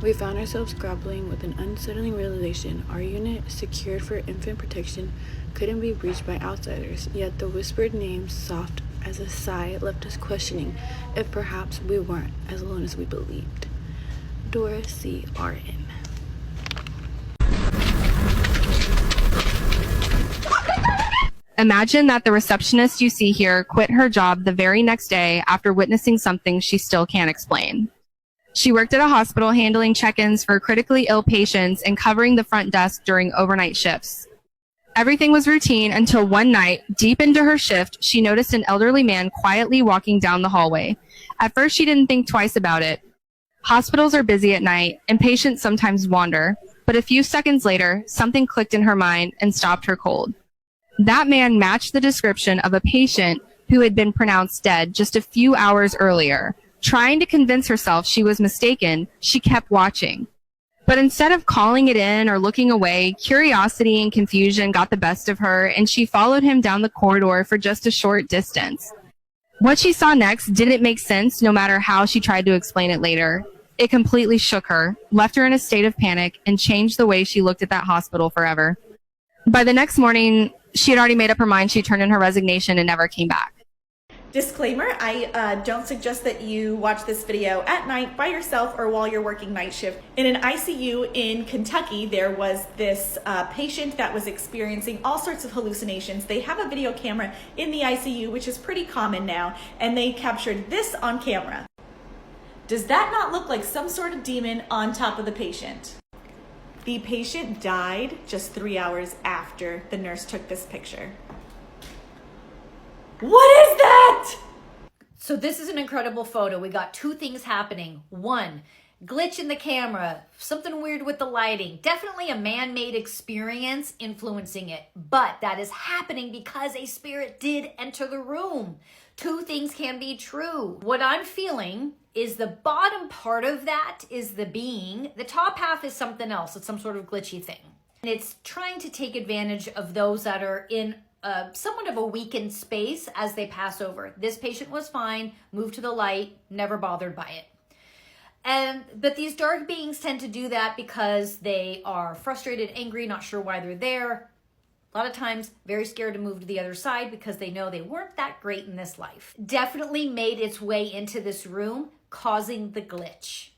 We found ourselves grappling with an unsettling realization. Our unit, secured for infant protection, couldn't be breached by outsiders, yet the whispered name, soft as a sigh, left us questioning if perhaps we weren't as alone as we believed. Dora C. RN. Imagine that the receptionist you see here quit her job the very next day after witnessing something she still can't explain. She worked at a hospital handling check-ins for critically ill patients and covering the front desk during overnight shifts. Everything was routine until one night, deep into her shift, she noticed an elderly man quietly walking down the hallway. At first, she didn't think twice about it. Hospitals are busy at night, and patients sometimes wander, but a few seconds later, something clicked in her mind and stopped her cold. That man matched the description of a patient who had been pronounced dead just a few hours earlier. Trying to convince herself she was mistaken, she kept watching. But instead of calling it in or looking away, curiosity and confusion got the best of her, and she followed him down the corridor for just a short distance. What she saw next didn't make sense, no matter how she tried to explain it later. It completely shook her, left her in a state of panic, and changed the way she looked at that hospital forever. By the next morning, she had already made up her mind. She turned in her resignation and never came back. Disclaimer, I don't suggest that you watch this video at night by yourself or while you're working night shift. In an ICU in Kentucky, there was this patient that was experiencing all sorts of hallucinations. They have a video camera in the ICU, which is pretty common now, and they captured this on camera. Does that not look like some sort of demon on top of the patient? The patient died just 3 hours after the nurse took this picture. What is that? So this is an incredible photo. We got two things happening. One, glitch in the camera, something weird with the lighting. Definitely a man-made experience influencing it. But that is happening because a spirit did enter the room. Two things can be true. What I'm feeling is the bottom part of that is the being. The top half is something else. It's some sort of glitchy thing. And it's trying to take advantage of those that are in somewhat of a weakened space as they pass over. This patient was fine, moved to the light, never bothered by it. But these dark beings tend to do that because they are frustrated, angry, not sure why they're there. A lot of times very scared to move to the other side because they know they weren't that great in this life. Definitely made its way into this room, causing the glitch.